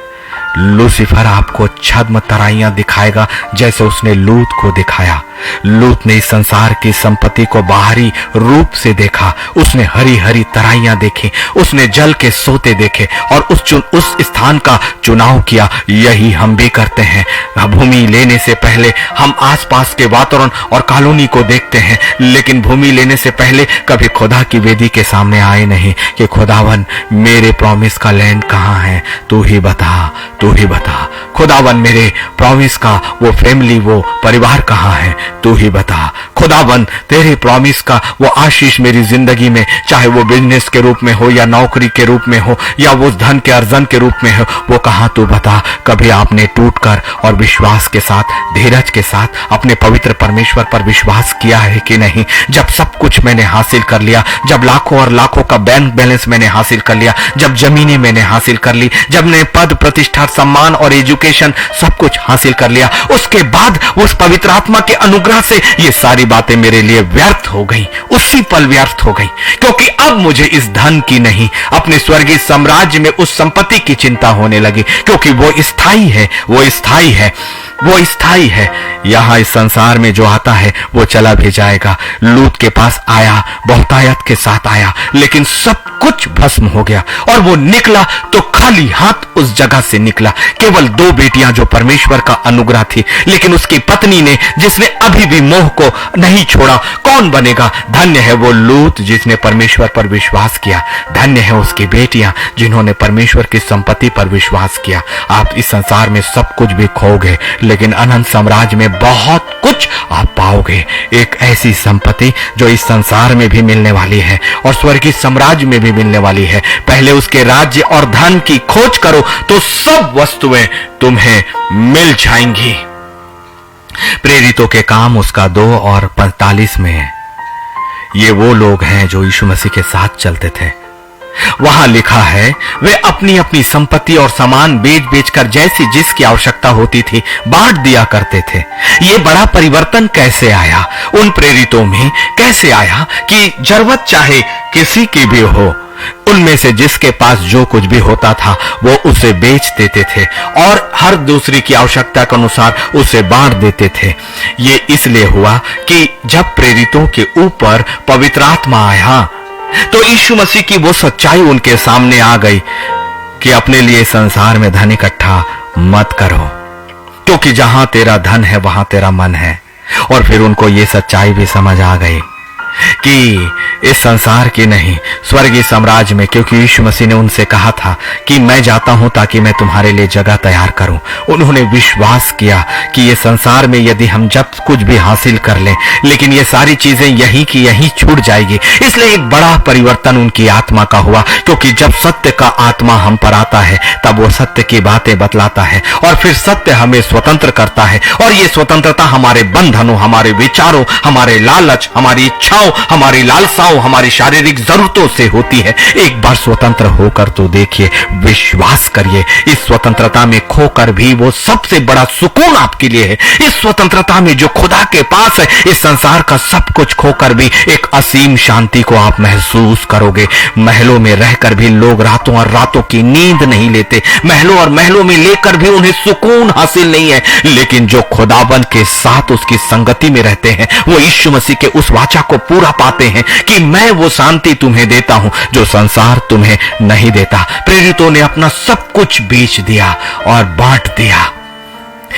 लूसीफर आपको छद्म तराइयां दिखाएगा जैसे उसने लूत को दिखाया। लूत ने इस संसार की संपत्ति को बाहरी रूप से देखा, उसने हरी हरी तराइयां देखी, उसने जल के सोते देखे और उस स्थान का चुनाव किया। यही हम भी करते हैं। भूमि लेने से पहले हम आसपास के वातावरण और कॉलोनी को देखते हैं, लेकिन भूमि लेने से पहले कभी खुदा की वेदी के सामने आए नहीं कि खुदावन, मेरे प्रॉमिस का लैंड कहाँ है, तू ही बता, तू ही बता। खुदावन, मेरे प्रॉमिस का वो फैमिली, वो परिवार कहाँ है, तू ही बता। खुदावन, तेरे प्रॉमिस का वो आशीष मेरी जिंदगी में, चाहे वो बिजनेस के रूप में हो या नौकरी के रूप में हो या वो धन के अर्जन के रूप में हो, वो कहाँ, तू बता। कभी आपने टूटकर और विश्वास के साथ, धीरज के साथ अपने पवित्र परमेश्वर पर विश्वास किया है कि नहीं? जब सब कुछ मैंने हासिल कर लिया, जब लाखों और लाखों का बैंक बैलेंस मैंने हासिल कर लिया, जब जमीनें मैंने हासिल कर ली, जब मैंने पद, प्रतिष्ठा, सम्मान और एजुकेशन सब कुछ हासिल कर लिया, उसके बाद उस पवित्र आत्मा के अनुग्रह से ये सारी बातें मेरे लिए व्यर्थ हो गई, उसी पल व्यर्थ हो गई, क्योंकि अब मुझे इस धन की नहीं, अपने स्वर्गीय साम्राज्य में उस संपत्ति की चिंता होने लगी, क्योंकि वो स्थायी है, वो स्थायी है, वो स्थायी है। यहां इस संसार में जो आता है वो चला भी जाएगा। लूत के पास आया, बहुतायत के साथ आया, लेकिन सब कुछ भस्म हो गया और वो निकला तो खाली हाथ उस जगह से निकला। केवल 2 बेटियां जो परमेश्वर का अनुग्रह थी, लेकिन उसकी पत्नी ने, जिसने अभी भी मोह को नहीं छोड़ा। कौन बनेगा? धन्य है वो लूत जिसने परमेश्वर पर विश्वास किया। धन्य है उसकी बेटियां जिन्होंने परमेश्वर की संपत्ति पर विश्वास किया। आप इस संसार में सब कुछ भी खोगे, लेकिन अनंत साम्राज्य में बहुत कुछ आप पाओगे। एक ऐसी संपत्ति जो इस संसार में भी मिलने वाली है और स्वर्गीय साम्राज्य में भी मिलने वाली है। पहले उसके राज्य और धन की खोज करो तो सब वस्तुएं तुम्हें मिल जाएंगी। प्रेरितों के काम उसका 2 और 45 में है। ये वो लोग हैं जो यीशु मसीह के साथ चलते थे। वहां लिखा है, वे अपनी अपनी संपत्ति और सामान बेच बेचकर जैसी जिसकी आवश्यकता होती थी बांट दिया करते थे। ये बड़ा परिवर्तन कैसे आया उन प्रेरितों में? कैसे आया कि जरूरत चाहे किसी की भी हो, उनमें से जिसके पास जो कुछ भी होता था वो उसे बेच देते थे और हर दूसरी की आवश्यकता के अनुसार उसे बांट देते थे। ये इसलिए हुआ कि जब प्रेरितों के ऊपर पवित्र आत्मा आया तो यीशु मसीह की वो सच्चाई उनके सामने आ गई कि अपने लिए संसार में धन इकट्ठा मत करो, क्योंकि जहां तेरा धन है वहां तेरा मन है। और फिर उनको ये सच्चाई भी समझ आ गई कि इस संसार की नहीं, स्वर्गीय साम्राज्य में, क्योंकि यीशु मसीह ने उनसे कहा था कि मैं जाता हूं ताकि मैं तुम्हारे लिए जगह तैयार करूं। उन्होंने विश्वास किया कि ये संसार में यदि हम जब कुछ भी हासिल कर लें, लेकिन ये सारी चीजें यहीं की यहीं छूट जाएगी। इसलिए एक बड़ा परिवर्तन उनकी आत्मा का हुआ, क्योंकि जब सत्य का आत्मा हम पर आता है तब वो सत्य की बातें बतलाता है और फिर सत्य हमें स्वतंत्र करता है। और ये स्वतंत्रता हमारे बंधनों, हमारे विचारों, हमारे लालच, हमारी इच्छाओं, हमारी लालसाओं, हमारी शारीरिक जरूरतों से होती है। एक बार स्वतंत्र होकर तो देखिए, विश्वास करिए, इस स्वतंत्रता में खोकर भी वो सबसे बड़ा सुकून आपके लिए है। इस स्वतंत्रता में जो खुदा के पास है, इस संसार का सब कुछ खोकर भी एक असीम शांति को आप महसूस करोगे। महलों में रहकर भी लोग रातों और रातों की नींद नहीं लेते, महलों और महलों में लेकर भी उन्हें सुकून हासिल नहीं है, लेकिन जो खुदाबंद के साथ उसकी संगति में रहते हैं, वो यीशु मसीह के उस वाचा को पूरा पाते हैं कि मैं वो शांति तुम्हें देता हूं जो संसार तुम्हें नहीं देता। प्रेरितों ने अपना सब कुछ बेच दिया और बांट दिया।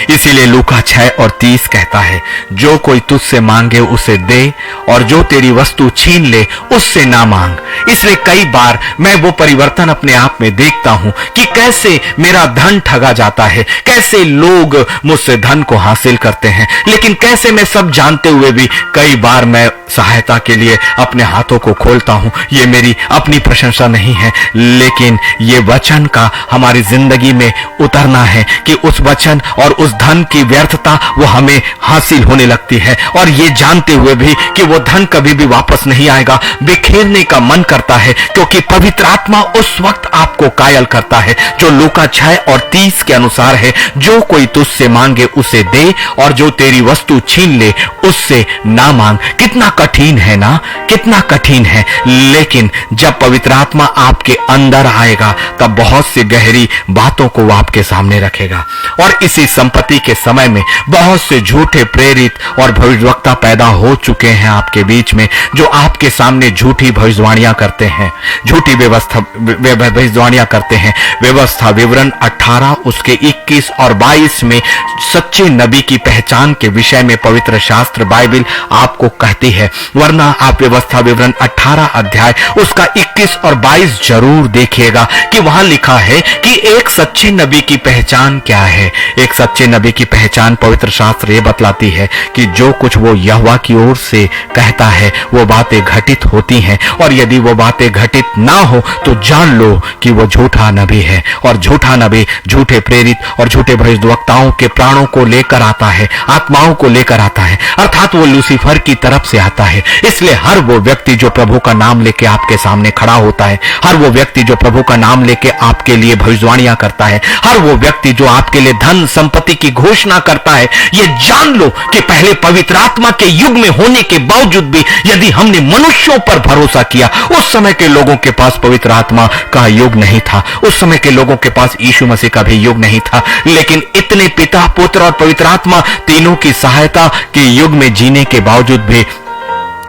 इसीलिए लूका 6:30 कहता है, जो कोई तुझसे मांगे उसे दे और जो तेरी वस्तु छीन ले उससे ना मांग। इसलिए कई बार मैं वो परिवर्तन अपने आप में देखता हूं कि कैसे मेरा धन ठगा जाता है, कैसे लोग मुझसे धन को हासिल करते हैं, लेकिन कैसे मैं सब जानते हुए भी कई बार मैं सहायता के लिए अपने हाथों को खोलता हूं। ये मेरी अपनी प्रशंसा नहीं है, लेकिन ये वचन का हमारी जिंदगी में उतरना है कि उस वचन और उस धन की व्यर्थता वो हमें हासिल होने लगती है, और ये जानते हुए भी कि वो धन कभी भी वापस नहीं आएगा, बिखेरने का मन करता है, क्योंकि पवित्र आत्मा उस वक्त आपको कायल करता है जो लूका 6:30 के अनुसार है, जो कोई तुझसे मांगे उसे दे और जो तेरी वस्तु छीन ले उससे ना मांग। कितना कठिन है ना, कितना कठिन है, लेकिन जब पवित्र आत्मा आपके अंदर आएगा तब बहुत सी गहरी बातों को वो आपके सामने रखेगा। और इसी संपत्ति के समय में बहुत से झूठे प्रेरित और भविष्यवक्ता पैदा हो चुके हैं आपके बीच में, जो आपके सामने झूठी भविष्यवाणियां करते हैं, झूठी भविष्यवाणियां करते हैं। व्यवस्था विवरण 18 उसके 21 और 22 में सच्चे नबी की पहचान के विषय में पवित्र शास्त्र बाइबल आपको कहती है, वरना आप व्यवस्था विवरण 18 अध्याय उसका 21 और 22 जरूर देखिएगा कि वहां लिखा है कि एक सच्चे नबी की पहचान क्या है। एक सच्चे नबी की पहचान पवित्र शास्त्र ये बतलाती है कि जो कुछ वो यहोवा की ओर से कहता है वो बातें घटित होती हैं, और यदि वो बातें घटित ना हो तो जान लो कि वो झूठा नबी है। और झूठा नबी झूठे प्रेरित और झूठे भविष्यवक्ताओं के प्राणों को लेकर आता है, आत्माओं को लेकर आता है, अर्थात वो लूसीफर की तरफ से आता है। इसलिए हर वो व्यक्ति जो प्रभु का नाम लेके आपके सामने खड़ा होता है, हर वो व्यक्ति जो प्रभु का नाम लेके आपके लिए भविष्यवाणियां करता है, हर वो व्यक्ति जो आपके लिए धन संपत्ति की घोषणा करता है, ये जान लो कि पहले पवित्र आत्मा के युग में होने के बावजूद भी यदि हमने मनुष्यों पर भरोसा किया, उस समय के लोगों के पास पवित्र आत्मा का युग नहीं था, उस समय के लोगों के पास यीशु मसीह का भी युग नहीं था, लेकिन इतने पिता पुत्र और पवित्र आत्मा तीनों की सहायता के युग में जीने के बावजूद भी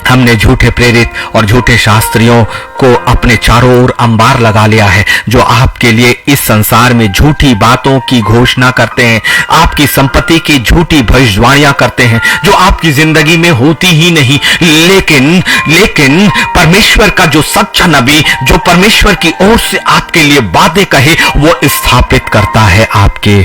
हमने झूठे प्रेरित और झूठे शास्त्रियों को अपने चारों ओर अंबार लगा लिया है, जो आपके लिए इस संसार में झूठी बातों की घोषणा करते हैं, आपकी संपत्ति की झूठी भविष्यवाणियां करते हैं जो आपकी जिंदगी में होती ही नहीं। लेकिन परमेश्वर का जो सच्चा नबी, जो परमेश्वर की ओर से आपके लिए बातें कहे, वो स्थापित करता है आपके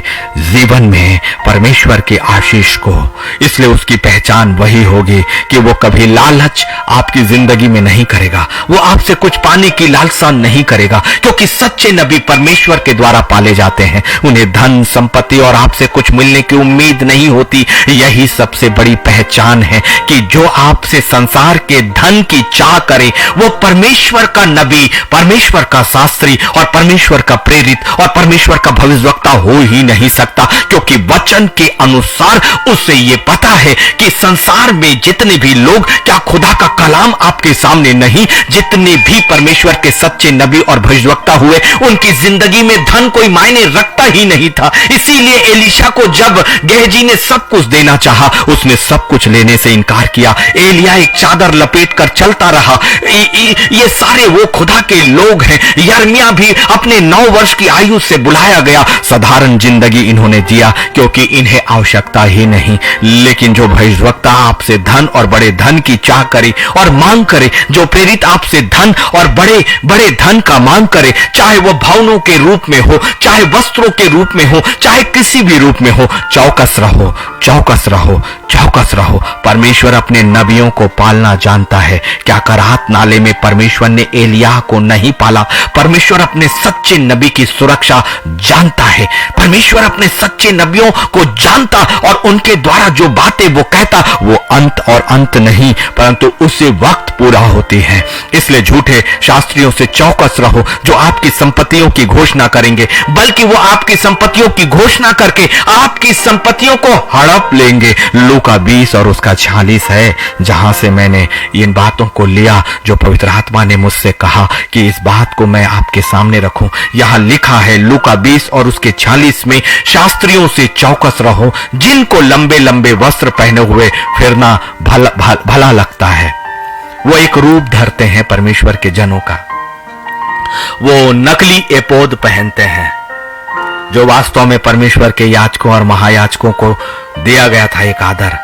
जीवन में परमेश्वर की आशीष को। इसलिए उसकी पहचान वही होगी कि वो कभी लालच आपकी जिंदगी में नहीं करेगा, वो आपसे कुछ पाने की लालसा नहीं करेगा, क्योंकि सच्चे नबी परमेश्वर के द्वारा पाले जाते हैं। उन्हें धन संपत्ति और आपसे कुछ मिलने की उम्मीद नहीं होती। यही सबसे बड़ी पहचान है कि जो आपसे संसार के धन की चाह करे वो परमेश्वर का नबी, परमेश्वर का शास्त्री और परमेश्वर का प्रेरित और परमेश्वर का भविष्यवक्ता हो ही नहीं सकता, क्योंकि वचन के अनुसार उसे ये पता है कि संसार में जितने भी लोग, क्या खुदा का कलाम आपके सामने नहीं, जितने भी परमेश्वर के सच्चे नबी और भविष्यवक्ता हुए, उनकी जिंदगी में धन कोई मायने रखता ही नहीं था। इसीलिए एलीशा को जब गेहजी ने सब कुछ देना चाहा, उसने सब कुछ लेने से इनकार किया। एलिया एक चादर लपेट कर चलता रहा। ये सारे वो खुदा के लोग हैं। यिर्मयाह भी अपने 9 वर्ष की आयु से बुलाया गया, साधारण जिंदगी इन्होंने जिया क्योंकि इन्हें आवश्यकता ही नहीं। लेकिन जो भविष्यवक्ता आपसे धन और बड़े धन की चाह करे और मांग करे, जो प्रेरित आपसे धन और बड़े बड़े धन का मांग करे, चाहे वो भवनों के रूप में हो, चाहे वस्त्रों के रूप में हो, चाहे किसी भी रूप में हो, चौकस रहो, चौकस रहो, चौकस रहो। परमेश्वर अपने नबियों को पालना जानता है। क्या कराहत नाले में परमेश्वर ने एलिय्याह को नहीं पाला? परमेश्वर अपने सच्चे नबी की सुरक्षा जानता है। परमेश्वर अपने सच्चे नबियों को जानता और उनके द्वारा जो बातें वो कहता वो अंत और अंत नहीं परंतु उसी वक्त पूरा होती है। इसलिए झूठे शास्त्रियों से चौकस रहो जो आपकी संपत्तियों की घोषणा करेंगे, बल्कि वो आपकी संपत्तियों की घोषणा करके आपकी संपत्तियों को हड़प लेंगे। लूका 20 और उसका 46 है जहां से मैंने इन बातों को लिया जो पवित्र आत्मा ने मुझसे कहा कि इस बात को मैं आपके सामने रखूं। यहां लिखा है लूका 20 और उसके 46 में, शास्त्रियों से चौकस रहो जिनको लंबे लंबे वस्त्र पहने हुए फिरना भला लगता है। वो एक रूप धरते हैं परमेश्वर के जनों का। वो नकली एपोद पहनते हैं जो वास्तव में परमेश्वर के याजकों और महायाजकों को दिया गया था एक आदर,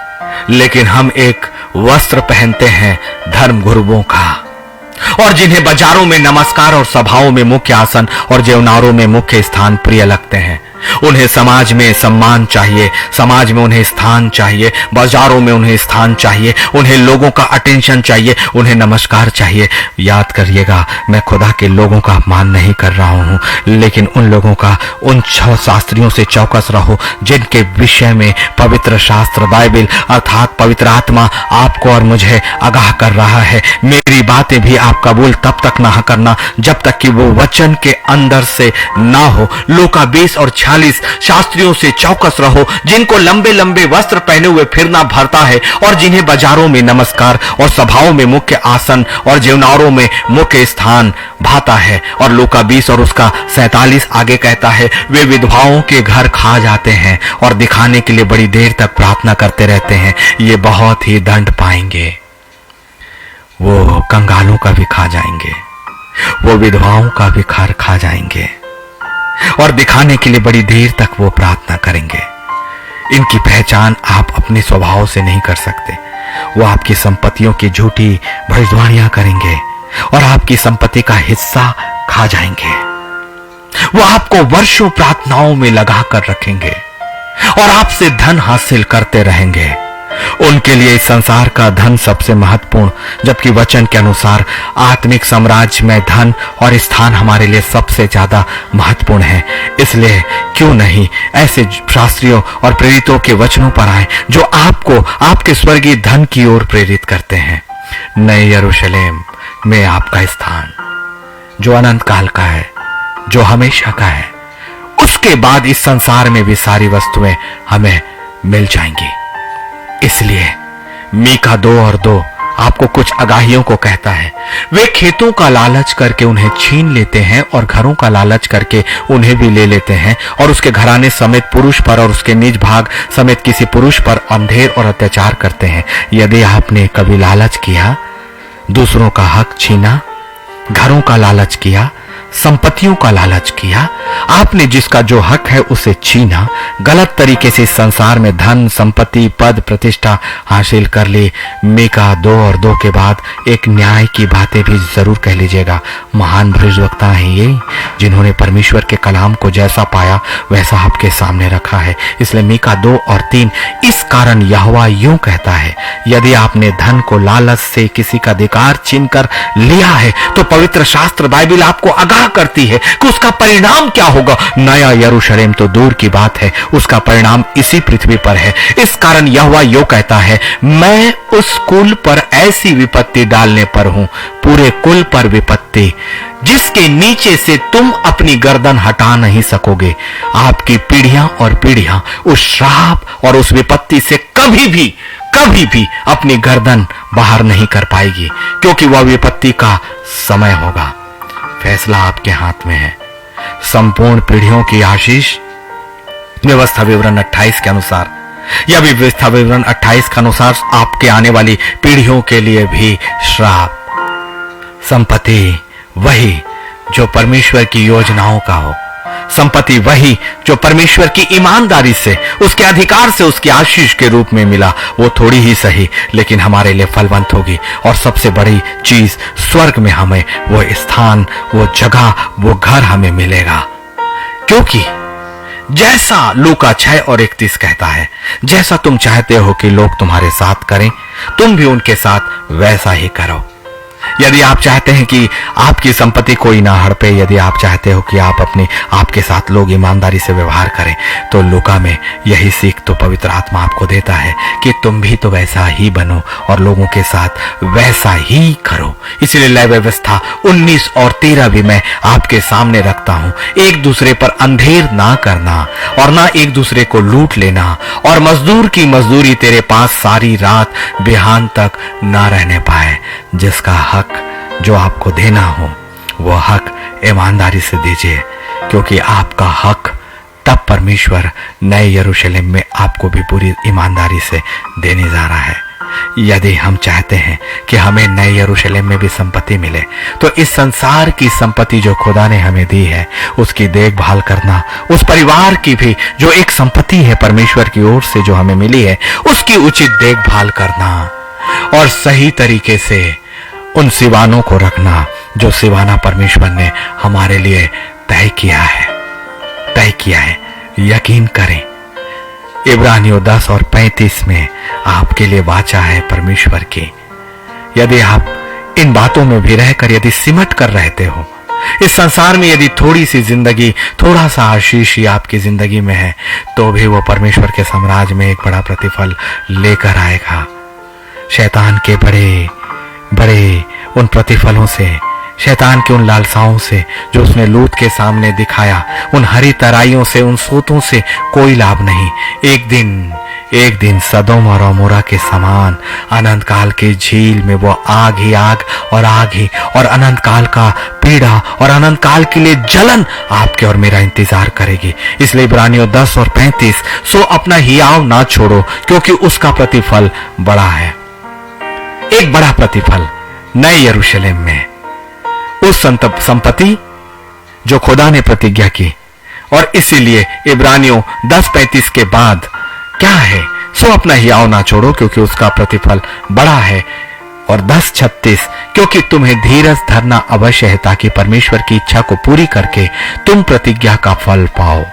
लेकिन हम एक वस्त्र पहनते हैं धर्म गुरुओं का, और जिन्हें बाजारों में नमस्कार और सभाओं में मुख्य आसन और जेवनारों में मुख्य स्थान प्रिय लगते हैं। उन्हें समाज में सम्मान चाहिए, समाज में उन्हें स्थान चाहिए, बाजारों में उन्हें स्थान चाहिए, उन्हें लोगों का अटेंशन चाहिए, उन्हें नमस्कार चाहिए। याद करिएगा, मैं खुदा के लोगों का अपमान नहीं कर रहा हूं, लेकिन उन लोगों का, उन शास्त्रियों से चौकस रहो जिनके विषय में पवित्र शास्त्र बाइबल अर्थात पवित्र आत्मा आपको और मुझे आगाह कर रहा है। मेरी बातें भी आप कबूल तब तक ना करना जब तक कि वो वचन के अंदर से ना हो। लूका 20 और 46 शास्त्रियों से चौकस रहो जिनको लंबे लंबे वस्त्र पहने हुए फिरना भरता है और जिन्हें बाजारों में नमस्कार और सभाओं में मुख्य आसन और जेवनारों में मुख्य स्थान भाता है। और लूका 20 और उसका 47 आगे कहता है, वे विधवाओं के घर खा जाते हैं और दिखाने के लिए बड़ी देर तक प्रार्थना करते रहते हैं, ये बहुत ही दंड पाएंगे। वो कंगालों का भी खा जाएंगे, वो विधवाओं का भी घर खा जाएंगे और दिखाने के लिए बड़ी देर तक वो प्रार्थना करेंगे। इनकी पहचान आप अपने स्वभाव से नहीं कर सकते। वो आपकी संपत्तियों की झूठी भविष्यवाणियां करेंगे और आपकी संपत्ति का हिस्सा खा जाएंगे। वो आपको वर्षों प्रार्थनाओं में लगा कर रखेंगे और आपसे धन हासिल करते रहेंगे। उनके लिए इस संसार का धन सबसे महत्वपूर्ण, जबकि वचन के अनुसार आत्मिक साम्राज्य में धन और स्थान हमारे लिए सबसे ज्यादा महत्वपूर्ण है। इसलिए क्यों नहीं ऐसे शास्त्रियों और प्रेरितों के वचनों पर आए जो आपको आपके स्वर्गीय धन की ओर प्रेरित करते हैं। नए यरूशलेम में आपका स्थान जो अनंत काल का है, जो हमेशा का है, उसके बाद इस संसार में भी सारी वस्तुएं हमें मिल जाएंगी। इसलिए मीका 2 और 2 आपको कुछ आगाहियों को कहता है, वे खेतों का लालच करके उन्हें छीन लेते हैं और घरों का लालच करके उन्हें भी ले लेते हैं और उसके घराने समेत पुरुष पर और उसके निज भाग समेत किसी पुरुष पर अंधेर और अत्याचार करते हैं। यदि आपने कभी लालच किया, दूसरों का हक छीना, घरों का लालच किया, संपत्तियों का लालच किया, आपने जिसका जो हक है उसे छीना, गलत तरीके से इस संसार में धन, संपत्ति, पद, प्रतिष्ठा हासिल कर ली। मीका 2 और 2 के बाद एक न्याय की बातें भी जरूर कह लीजिएगा। महान भविष्यवक्ता हैं ये, जिन्होंने परमेश्वर के कलाम को जैसा पाया वैसा आपके सामने रखा है। इसलिए मीका 2 और 3 इस कारण यहोवा यूं कहता है, यदि आपने धन को लालच से किसी का अधिकार छीन कर लिया है तो पवित्र शास्त्र बाइबल आपको आगाह करती है कि उसका परिणाम क्या होगा। नया यरूशलेम तो दूर की बात है, उसका परिणाम इसी पृथ्वी पर है। इस कारण यहोवा यो कहता है, मैं उस कुल पर ऐसी विपत्ति डालने पर हूं, पूरे कुल पर विपत्ति, जिसके नीचे से तुम अपनी गर्दन हटा नहीं सकोगे। आपकी पीढ़ियां और पीढ़ियां उस श्राप और उस विपत्ति से कभी भी अपनी गर्दन बाहर नहीं कर पाएगी, क्योंकि वह विपत्ति का समय होगा। फैसला आपके हाथ में है। संपूर्ण पीढ़ियों की आशीष व्यवस्था विवरण 28 के अनुसार, या व्यवस्था विवरण 28 के अनुसार आपके आने वाली पीढ़ियों के लिए भी श्राप। संपत्ति वही जो परमेश्वर की योजनाओं का हो, संपत्ति वही जो परमेश्वर की ईमानदारी से, उसके अधिकार से, उसकी आशीष के रूप में मिला, वो थोड़ी ही सही लेकिन हमारे लिए फलवंत होगी। और सबसे बड़ी चीज, स्वर्ग में हमें वो स्थान, वो जगह, वो घर हमें मिलेगा। क्योंकि जैसा लूका 6 और 31 कहता है, जैसा तुम चाहते हो कि लोग तुम्हारे साथ करें, तुम भी उनके साथ वैसा ही करो। यदि आप चाहते हैं कि आपकी संपत्ति कोई ना हड़पे, यदि आप चाहते हो कि आपके साथ लोग ईमानदारी से व्यवहार करें, तो लूका में यही सीख तो पवित्र आत्मा आपको देता है कि तुम भी तो वैसा ही बनो और लोगों के साथ वैसा ही करो। इसलिए लय व्यवस्था 19 और 13 भी मैं आपके सामने रखता हूं। एक दूसरे पर अंधेर ना करना और ना एक दूसरे को लूट लेना, और मजदूर की मजदूरी तेरे पास सारी रात बिहान तक ना रहने पाए। जिसका हक जो आपको देना हो वो हक ईमानदारी से दीजिए, क्योंकि आपका हक तब परमेश्वर नए यरूशलेम में आपको भी पूरी ईमानदारी से देने जा रहा है। यदि हम चाहते हैं कि हमें नए यरूशलेम में भी संपत्ति मिले, तो इस संसार की संपत्ति जो खुदा ने हमें दी है उसकी देखभाल करना, उस परिवार की भी जो एक संपत्ति है परमेश्वर की ओर से जो हमें मिली है उसकी उचित देखभाल करना और सही तरीके से उन सिवानों को रखना जो सिवाना परमेश्वर ने हमारे लिए तय किया है। यकीन करें, इब्रानियों 10 और 35 में आपके लिए वाचा है परमेश्वर की। यदि आप इन बातों में भी रहकर यदि सिमट कर रहते हो, इस संसार में यदि थोड़ी सी जिंदगी, थोड़ा सा आशीष ही आपकी जिंदगी में है, तो भी वो परमेश्वर के साम्राज्य में एक बड़ा प्रतिफल लेकर आएगा। शैतान के बड़े बड़े उन प्रतिफलों से, शैतान की उन लालसाओं से जो उसने लूत के सामने दिखाया, उन हरी तराइयों से, उन सोतों से कोई लाभ नहीं। एक दिन सदोम और अमोरा के समान अनंत काल की झील में वो आग ही और अनंत काल का पीड़ा और अनंत काल के लिए जलन आपके और मेरा इंतजार करेगी। इसलिए इब्रानियों 10 और 35, सो अपना हियाव ना छोड़ो क्योंकि उसका प्रतिफल बड़ा है। एक बड़ा प्रतिफल नए यरूशलेम में, उस संपत्ति जो खुदा ने प्रतिज्ञा की। और इसीलिए इब्रानियों 10:35 के बाद क्या है, सो अपना हियाव ना छोड़ो क्योंकि उसका प्रतिफल बड़ा है। और 10:36, क्योंकि तुम्हें धीरज धरना अवश्य है ताकि परमेश्वर की इच्छा को पूरी करके तुम प्रतिज्ञा का फल पाओ।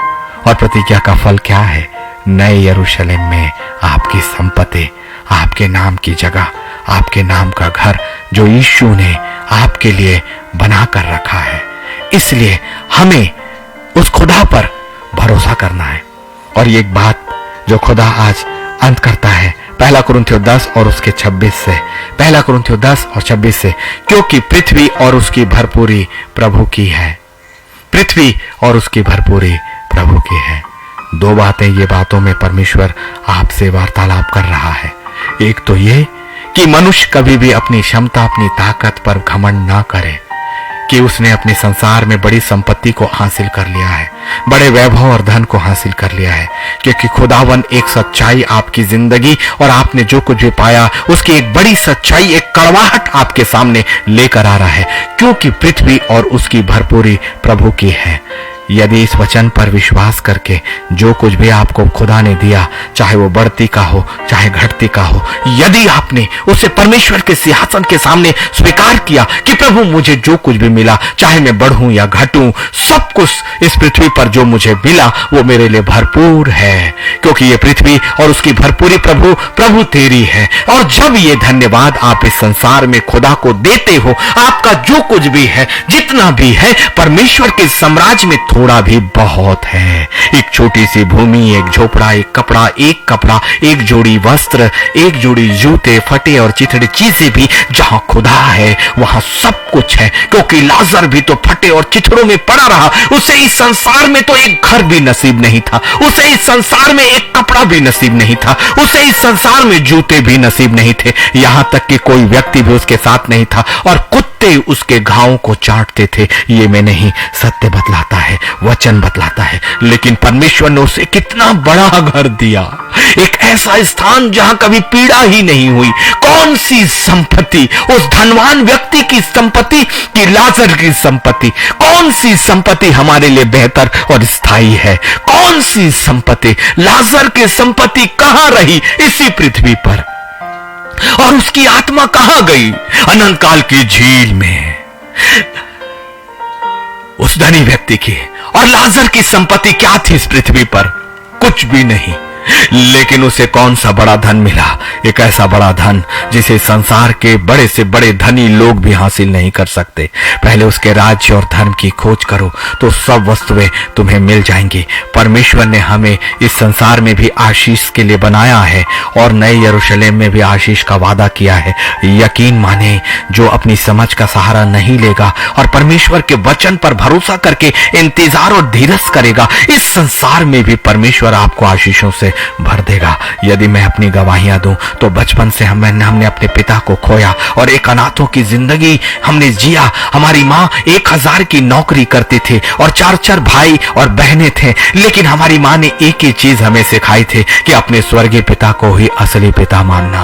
और प्रतिज्ञा का फल क्या है? नए यरूशलेम में आपकी संपत्ति, आपके नाम की जगह, आपके नाम का घर जो यीशु ने आपके लिए बना कर रखा है। इसलिए हमें उस खुदा पर भरोसा करना है। और ये एक बात जो खुदा आज अंत करता है, 1 कुरिन्थियों 10 और उसके 26 से, 1 कुरिन्थियों 10 और 26 से, क्योंकि पृथ्वी और उसकी भरपूरी प्रभु की है। पृथ्वी और उसकी भरपूरी प्रभु की है। दो बातें, ये बातों में परमेश्वर आपसे वार्तालाप कर रहा है। एक तो ये कि मनुष्य कभी भी अपनी क्षमता, अपनी ताकत पर घमंड ना करे कि उसने अपने संसार में बड़ी संपत्ति को हासिल कर लिया है, बड़े वैभव और धन को हासिल कर लिया है। क्योंकि खुदावन एक सच्चाई आपकी जिंदगी और आपने जो कुछ भी पाया उसकी एक बड़ी सच्चाई, एक कड़वाहट आपके सामने लेकर आ रहा है। क्योंकि पृथ्वी और उसकी भरपूरी प्रभु की है। यदि इस वचन पर विश्वास करके जो कुछ भी आपको खुदा ने दिया, चाहे वो बढ़ती का हो चाहे घटती का हो, यदि आपने उसे परमेश्वर के सिंहासन के सामने स्वीकार किया कि प्रभु मुझे जो कुछ भी मिला, चाहे मैं बढ़ूं या घटूं, सब कुछ इस पृथ्वी पर जो मुझे मिला वो मेरे लिए भरपूर है। क्योंकि ये पृथ्वी और उसकी भरपूरी प्रभु तेरी है। और जब ये धन्यवाद आप इस संसार में खुदा को देते हो, आपका जो कुछ भी है, जितना भी है, परमेश्वर के साम्राज्य में थोड़ा भी बहुत है। एक छोटी सी भूमि, एक झोपड़ा, एक कपड़ा, एक जोड़ी वस्त्र, एक जोड़ी जूते, फटे और चिथड़े चीजें भी जहां खुदा है वहां सब कुछ है। क्योंकि लाजर भी तो फटे और चिथड़ों में पड़ा रहा, उसे इस संसार में तो एक घर भी नसीब नहीं था, उसे इस संसार में एक कपड़ा भी नसीब नहीं था, उसे इस संसार में जूते भी नसीब नहीं थे, यहां तक कि कोई व्यक्ति भी उसके साथ नहीं था और कुत्ते उसके घावों को चाटते थे। ये मैं नहीं, सत्य बतलाता है, वचन बतलाता है। लेकिन परमेश्वर ने उसे कितना बड़ा घर दिया, एक ऐसा स्थान जहां कभी पीड़ा ही नहीं हुई। कौन सी संपत्ति उस धनवान व्यक्ति की संपत्ति की लाजर की संपत्ति, कौन सी संपत्ति हमारे लिए बेहतर और स्थायी है? कौन सी संपत्ति? लाजर की संपत्ति कहां रही? इसी पृथ्वी पर। और उसकी आत्मा कहां गई? अनंत काल की झील में। उस धनी व्यक्ति की और लाजर की संपत्ति क्या थी इस पृथ्वी पर? कुछ भी नहीं। लेकिन उसे कौन सा बड़ा धन मिला, एक ऐसा बड़ा धन जिसे संसार के बड़े से बड़े धनी लोग भी हासिल नहीं कर सकते। पहले उसके राज्य और धर्म की खोज करो तो सब वस्तुएं तुम्हें मिल जाएंगी। परमेश्वर ने हमें इस संसार में भी आशीष के लिए बनाया है और नए यरूशलेम में भी आशीष का वादा किया है। यकीन माने, जो अपनी समझ का सहारा नहीं लेगा और परमेश्वर के वचन पर भरोसा करके इंतजार और धीरज करेगा, इस संसार में भी परमेश्वर आपको आशीषों से भर देगा। यदि मैं अपनी गवाहियां दूं तो बचपन से हमने अपने पिता को खोया और एक अनाथों की जिंदगी हमने जिया। हमारी माँ 1000 की नौकरी करती थी और 4 भाई और बहनें थे, लेकिन हमारी माँ ने एक ही चीज हमें सिखाई थी कि अपने स्वर्गीय पिता को ही असली पिता मानना।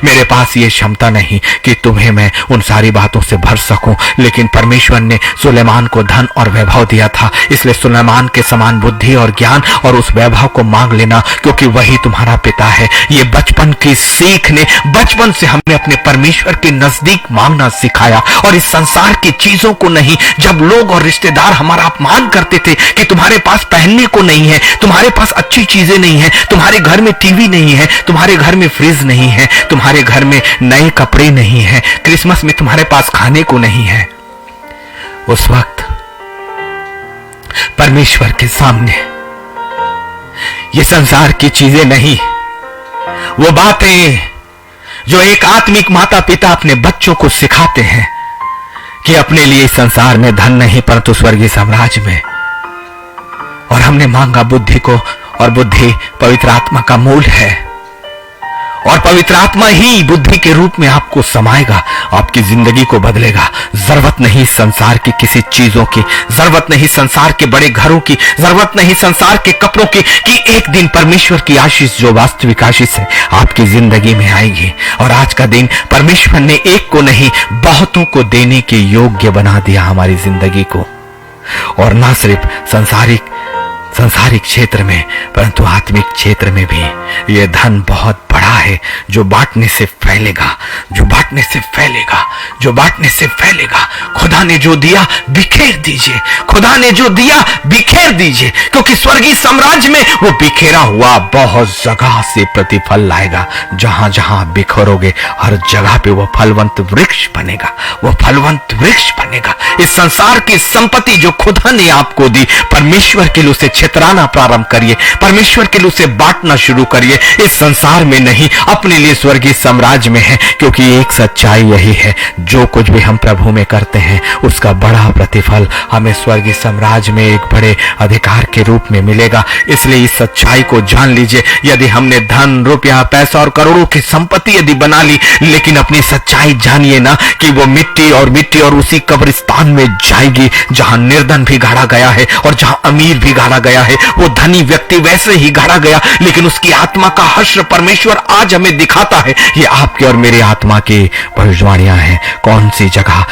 मेरे पास ये क्षमता नहीं कि तुम्हें मैं उन सारी बातों से भर सकूं, लेकिन परमेश्वर ने सुलेमान को धन और वैभव दिया था, इसलिए सुलेमान के समान बुद्धि और ज्ञान और उस वैभव को मांग लेना, क्योंकि वही तुम्हारा पिता है। ये बचपन की सीख ने बचपन से हमें अपने परमेश्वर के नजदीक मांगना सिखाया और इस संसार की चीजों को नहीं। जब लोग और रिश्तेदार हमारा अपमान करते थे कि तुम्हारे पास पहनने को नहीं है, तुम्हारे पास अच्छी चीजें नहीं है, तुम्हारे घर में टीवी नहीं है, तुम्हारे घर में फ्रिज नहीं है, तुम्हारे घर में नए कपड़े नहीं है, क्रिसमस में तुम्हारे पास खाने को नहीं है, उस वक्त परमेश्वर के सामने ये संसार की चीजें नहीं, वो बातें जो एक आत्मिक माता पिता अपने बच्चों को सिखाते हैं कि अपने लिए इस संसार में धन नहीं परंतु स्वर्गीय साम्राज्य में। और हमने मांगा बुद्धि को, और बुद्धि पवित्र आत्मा का मूल है, और पवित्र आत्मा ही बुद्धि के रूप में आपको समाएगा, आपकी जिंदगी को बदलेगा। जरूरत नहीं संसार की किसी चीजों की, जरूरत नहीं संसार के बड़े घरों की, जरूरत नहीं संसार के कपड़ों की, कि एक दिन परमेश्वर की आशीष जो वास्तविक आशीष है आपकी जिंदगी में आएगी। और आज का दिन परमेश्वर ने एक को नहीं बहुतों को देने के योग्य बना दिया हमारी जिंदगी को। और ना सिर्फ संसारिक क्षेत्र में परंतु आत्मिक क्षेत्र में भी यह धन बहुत बड़ा है, जो बांटने से फैलेगा, जो बांटने से फैलेगा, जो बांटने से फैलेगा। खुदा ने जो दिया बिखेर दीजिए, खुदा ने जो दिया बिखेर दीजिए, क्योंकि स्वर्गीय साम्राज्य में वो बिखेरा हुआ बहुत जगह से प्रतिफल लाएगा। जहां जहां बिखरोगे हर जगह पे वो फलवंत वृक्ष बनेगा, वो फलवंत वृक्ष बनेगा। इस संसार की संपत्ति जो खुदा ने आपको दी, परमेश्वर के लिए उसे छितराना प्रारंभ करिए, परमेश्वर के लिए उसे बांटना शुरू करिए। इस संसार में नहीं, अपने लिए स्वर्गीय साम्राज्य में है, क्योंकि एक सच्चाई यही है, जो कुछ भी हम प्रभु में करते हैं उसका बड़ा प्रतिफल हमें स्वर्गीय साम्राज्य में एक बड़े अधिकार के रूप में मिलेगा। इसलिए इस सच्चाई को जान लीजिए। यदि हमने धन, रुपया, पैसा और करोड़ों की संपत्ति यदि बना ली, लेकिन अपनी सच्चाई जानिए ना कि वो मिट्टी और उसी कब्रिस्तान में जाएगी जहां निर्धन भी गाड़ा गया है और जहां अमीर भी गाड़ा गया है। वो धनी व्यक्ति वैसे ही गाड़ा गया, लेकिन उसकी आत्मा का हश्र परमेश्वर आज हमें दिखाता है। ये आपके और मेरे आत्मा की भविष्यवाणियां हैं। कौन सी जगह,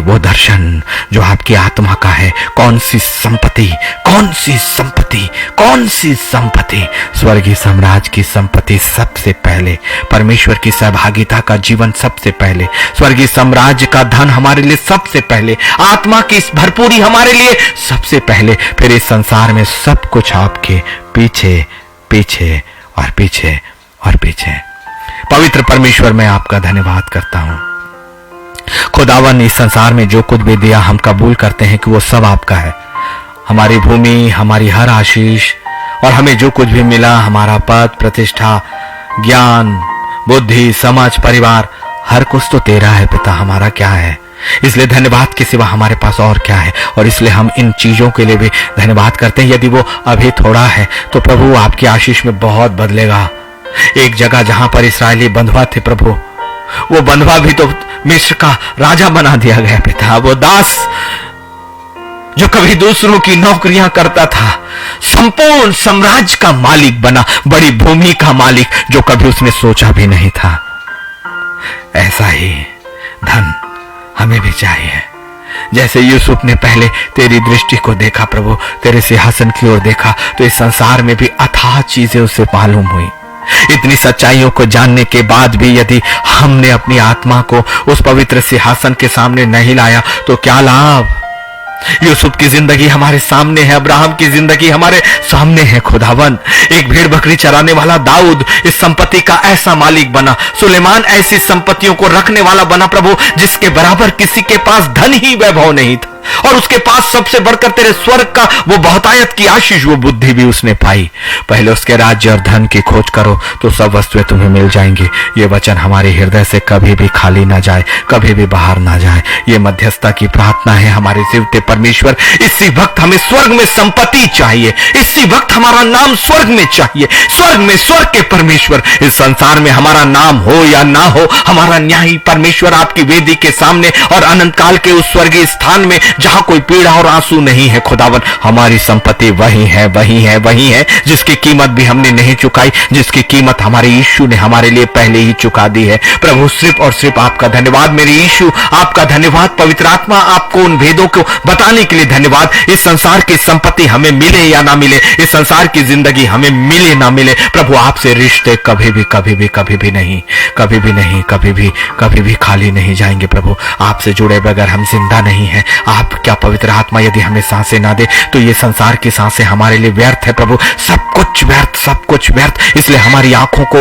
वो दर्शन जो आपकी आत्मा का है, कौन सी संपत्ति, कौन सी संपत्ति, कौन सी संपत्ति, स्वर्गीय साम्राज्य की संपत्ति सबसे पहले, परमेश्वर की सहभागिता का जीवन सबसे पहले, स्वर्गीय साम्राज्य का धन हमारे लिए सबसे पहले, आत्मा की इस भरपूरी हमारे लिए सबसे पहले, फिर इस संसार में सब कुछ आपके पीछे पीछे और पीछे और पीछे। पवित्र परमेश्वर, मैं आपका धन्यवाद करता हूं। खुदावन इस संसार में जो कुछ भी दिया हम कबूल करते हैं कि वो सब आपका है। हमारी भूमि, हमारी हर आशीष और हमें जो कुछ भी मिला, हमारा पद, प्रतिष्ठा, ज्ञान, बुद्धि, समझ, परिवार, हर कुछ तो तेरा है पिता, हमारा क्या है। इसलिए धन्यवाद के सिवा हमारे पास और क्या है। और इसलिए हम इन चीजों के लिए भी धन्यवाद करते हैं। यदि वो अभी थोड़ा है तो प्रभु आपकी आशीष में बहुत बदलेगा। एक जगह जहां पर इस्राएली बंधुआ थे प्रभु, वो बंधुआ भी तो मिस्र का राजा बना दिया गया पिता। वो दास जो कभी दूसरों की नौकरियां करता था, संपूर्ण साम्राज्य का मालिक बना, बड़ी भूमि का मालिक, जो कभी उसने सोचा भी नहीं था। ऐसा ही धन हमें भी चाहिए। जैसे यूसुफ ने पहले तेरी दृष्टि को देखा प्रभु, तेरे सिंहासन की ओर देखा, तो इस संसार में भी अथाह चीजें उसे मालूम हुई। इतनी सच्चाइयों को जानने के बाद भी यदि हमने अपनी आत्मा को उस पवित्र सिंहासन के सामने नहीं लाया तो क्या लाभ। यूसुफ की जिंदगी हमारे सामने है, अब्राहम की जिंदगी हमारे सामने है खुदावन। एक भेड़ बकरी चराने वाला दाऊद इस संपत्ति का ऐसा मालिक बना, सुलेमान ऐसी संपत्तियों को रखने वाला बना प्रभु, जिसके बराबर किसी के पास धन ही वैभव नहीं था। और उसके पास सबसे बढ़कर तेरे स्वर्ग का वो बहुतायत की आशीष, वो बुद्धि भी उसने पाई। पहले उसके राज्य और धन की खोज करो तो सब वस्तुएं तुम्हें मिल जाएंगी। ये वचन हमारे हृदय से कभी भी खाली ना जाए, कभी भी बाहर ना जाए। ये मध्यस्थता की प्रार्थना है हमारे जीवते परमेश्वर। इसी वक्त हमें स्वर्ग में संपत्ति चाहिए, इसी वक्त हमारा नाम स्वर्ग में चाहिए। स्वर्ग में स्वर्ग के परमेश्वर, इस संसार में हमारा नाम हो या ना हो, हमारा न्यायी परमेश्वर आपकी वेदी के सामने और अनंत काल के उस स्वर्गीय स्थान में जहां कोई पीड़ा और आंसू नहीं है खुदावन, हमारी संपत्ति वही है, वही है, वही है जिसकी कीमत भी हमने नहीं चुकाई, जिसकी कीमत हमारे यीशु ने हमारे लिए पहले ही चुका दी है। प्रभु सिर्फ और सिर्फ आपका धन्यवाद मेरे यीशु, आपका धन्यवाद पवित्र आत्मा, आपको उन भेदों को बताने के लिए धन्यवाद। इस संसार की संपत्ति हमें मिले या ना मिले, इस संसार की जिंदगी हमें मिले ना मिले, प्रभु आपसे रिश्ते कभी भी कभी भी कभी भी नहीं, कभी भी नहीं, कभी भी खाली नहीं जाएंगे। प्रभु आपसे जुड़े बगैर हम जिंदा नहीं है। आप क्या पवित्र आत्मा यदि हमें सांसें ना दे तो ये संसार की सांसें हमारे लिए व्यर्थ है प्रभु, सब कुछ व्यर्थ, सब कुछ व्यर्थ। इसलिए हमारी आंखों को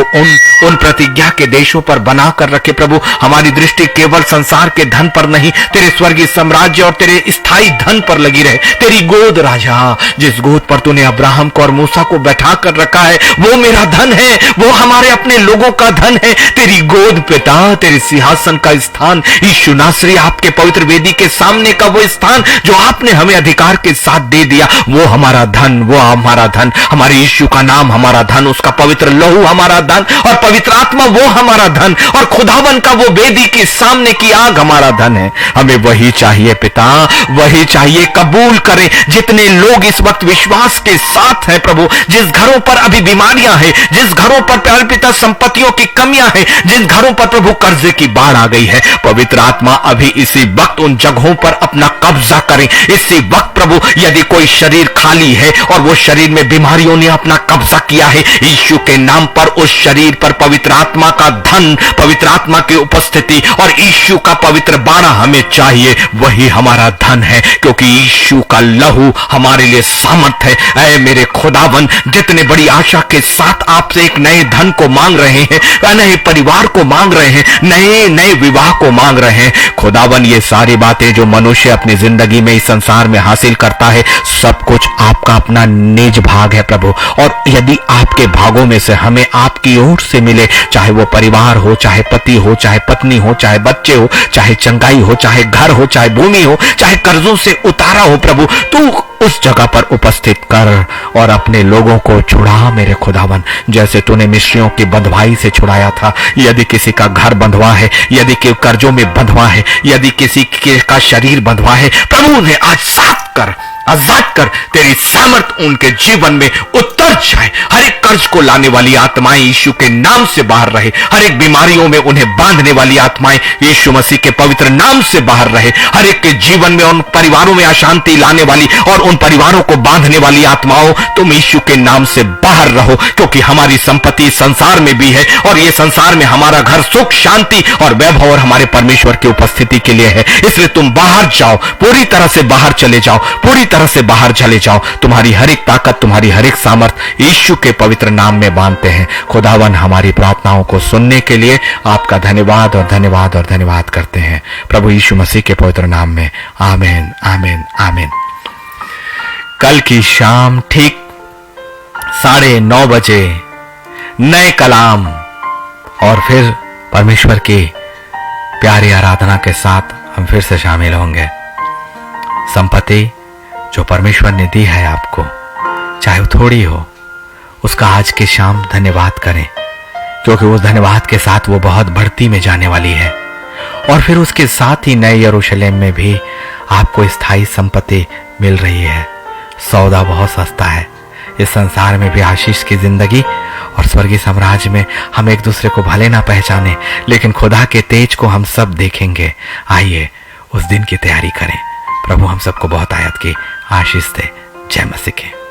उन प्रतिज्ञा के देशों पर बना कर रखे प्रभु। हमारी दृष्टि केवल संसार के धन पर नहीं, तेरे स्वर्गीय साम्राज्य और तेरे स्थायी धन पर लगी रहे। तेरी गोद राजा, जिस गोद पर तूने अब्राहम को और मूसा को बैठा कर रखा है, वो मेरा धन है, वो हमारे अपने लोगों का धन है। तेरी गोद पिता, तेरे सिंहासन का स्थान, यीशु नासरी आपके पवित्र वेदी के सामने का वो स्थान जो आपने हमें अधिकार के साथ दे दिया, वो हमारा धन, वो हमारा धन। हमारे यीशु का नाम हमारा धन, उसका पवित्र लहू हमारा धन, और पवित्र आत्मा वो हमारा धन, और खुदावन का वो वेदी के सामने की आग हमारा धन है। हमें वही चाहिए पिता, वही चाहिए। कबूल करें जितने लोग इस वक्त विश्वास के साथ हैं प्रभु, जिस घरों पर अभी बीमारियां हैं, जिस घरों पर प्यारे पिता संपत्तियों की कमियां हैं, जिन घरों पर प्रभु कर्जे की बाढ़ आ गई है, पवित्र आत्मा अभी इसी वक्त उन जगहों पर अपना कब्जा करें। इसी वक्त प्रभु यदि कोई शरीर खाली है और वो शरीर में बीमारियों ने अपना कब्जा किया है, यीशु के नाम पर उस शरीर पर पवित्र आत्मा का धन, पवित्र आत्मा की उपस्थिति और यीशु का पवित्र बाणा हमें चाहिए। वही हमारा धन है, क्योंकि यीशु का लहू हमारे लिए सामर्थ है। ऐ मेरे खुदावन, जितने बड़ी आशा के साथ आपसे एक नए धन को मांग रहे हैं, नए परिवार को मांग रहे हैं, नए विवाह को मांग रहे हैं खुदावन, ये सारी बातें जो मनुष्य अपनी जिंदगी में इस संसार में हासिल करता है, सब कुछ आपका अपना निज भाग है प्रभु। और यदि आपके भागों में से हमें आपकी ओर से मिले, चाहे वो परिवार हो, चाहे पति हो, चाहे पत्नी हो, चाहे बच्चे हो, चाहे चंगाई हो, चाहे घर हो, चाहे भूमि हो, चाहे कर्जों से उतारा हो प्रभु, तू उस जगह पर उपस्थित कर और अपने लोगों को छुड़ा मेरे खुदावन, जैसे तूने मिस्रियों की बंधवाई से छुड़ाया था। यदि किसी का घर बंधवा है, यदि के कर्जों में बंधवा है, यदि किसी का शरीर बंधवा है, प्रभु ने आजाद कर तेरी सामर्थ उनके जीवन में उतर जाए। हर एक कर्ज को लाने वाली आत्माएं यीशु के नाम से बाहर रहे, हर एक बीमारियों में उन्हें बांधने वाली आत्माएं यीशु मसीह के पवित्र नाम से बाहर रहे। हर एक के जीवन में उन परिवारों में अशांति लाने वाली और उन परिवारों को बांधने वाली आत्माओं, तुम यीशु के नाम से बाहर रहो, क्योंकि हमारी संपत्ति संसार में भी है और ये संसार में हमारा घर सुख, शांति और वैभव और हमारे परमेश्वर की उपस्थिति के लिए है। इसलिए तुम बाहर जाओ, पूरी तरह से बाहर चले जाओ, पूरी तरह से बाहर चले जाओ। तुम्हारी हर एक ताकत, तुम्हारी हर एक सामर्थ यीशु के पवित्र नाम में बांधते हैं। खुदावन हमारी प्रार्थनाओं को सुनने के लिए आपका धन्यवाद और धन्यवाद और धन्यवाद करते हैं प्रभु यीशु मसीह के पवित्र नाम में। आमीन, आमीन, आमीन। कल की शाम ठीक 9:30 बजे नए कलाम और फिर परमेश्वर की प्यारी आराधना के साथ हम फिर से शामिल होंगे। संपत्ति जो परमेश्वर ने दी है आपको, चाहे वो थोड़ी हो, उसका आज की शाम धन्यवाद करें, क्योंकि उस धन्यवाद के साथ वो बहुत बढ़ती में जाने वाली है। और फिर उसके साथ ही नए यरूशलेम में भी आपको स्थायी संपत्ति मिल रही है। सौदा बहुत सस्ता है। इस संसार में भी आशीष की जिंदगी और स्वर्गीय साम्राज्य में हम एक दूसरे को भले ना पहचाने, लेकिन खुदा के तेज को हम सब देखेंगे। आइए उस दिन की तैयारी करें। प्रभु हम सबको बहुत आयत की आशीष दे। जय मसीह के।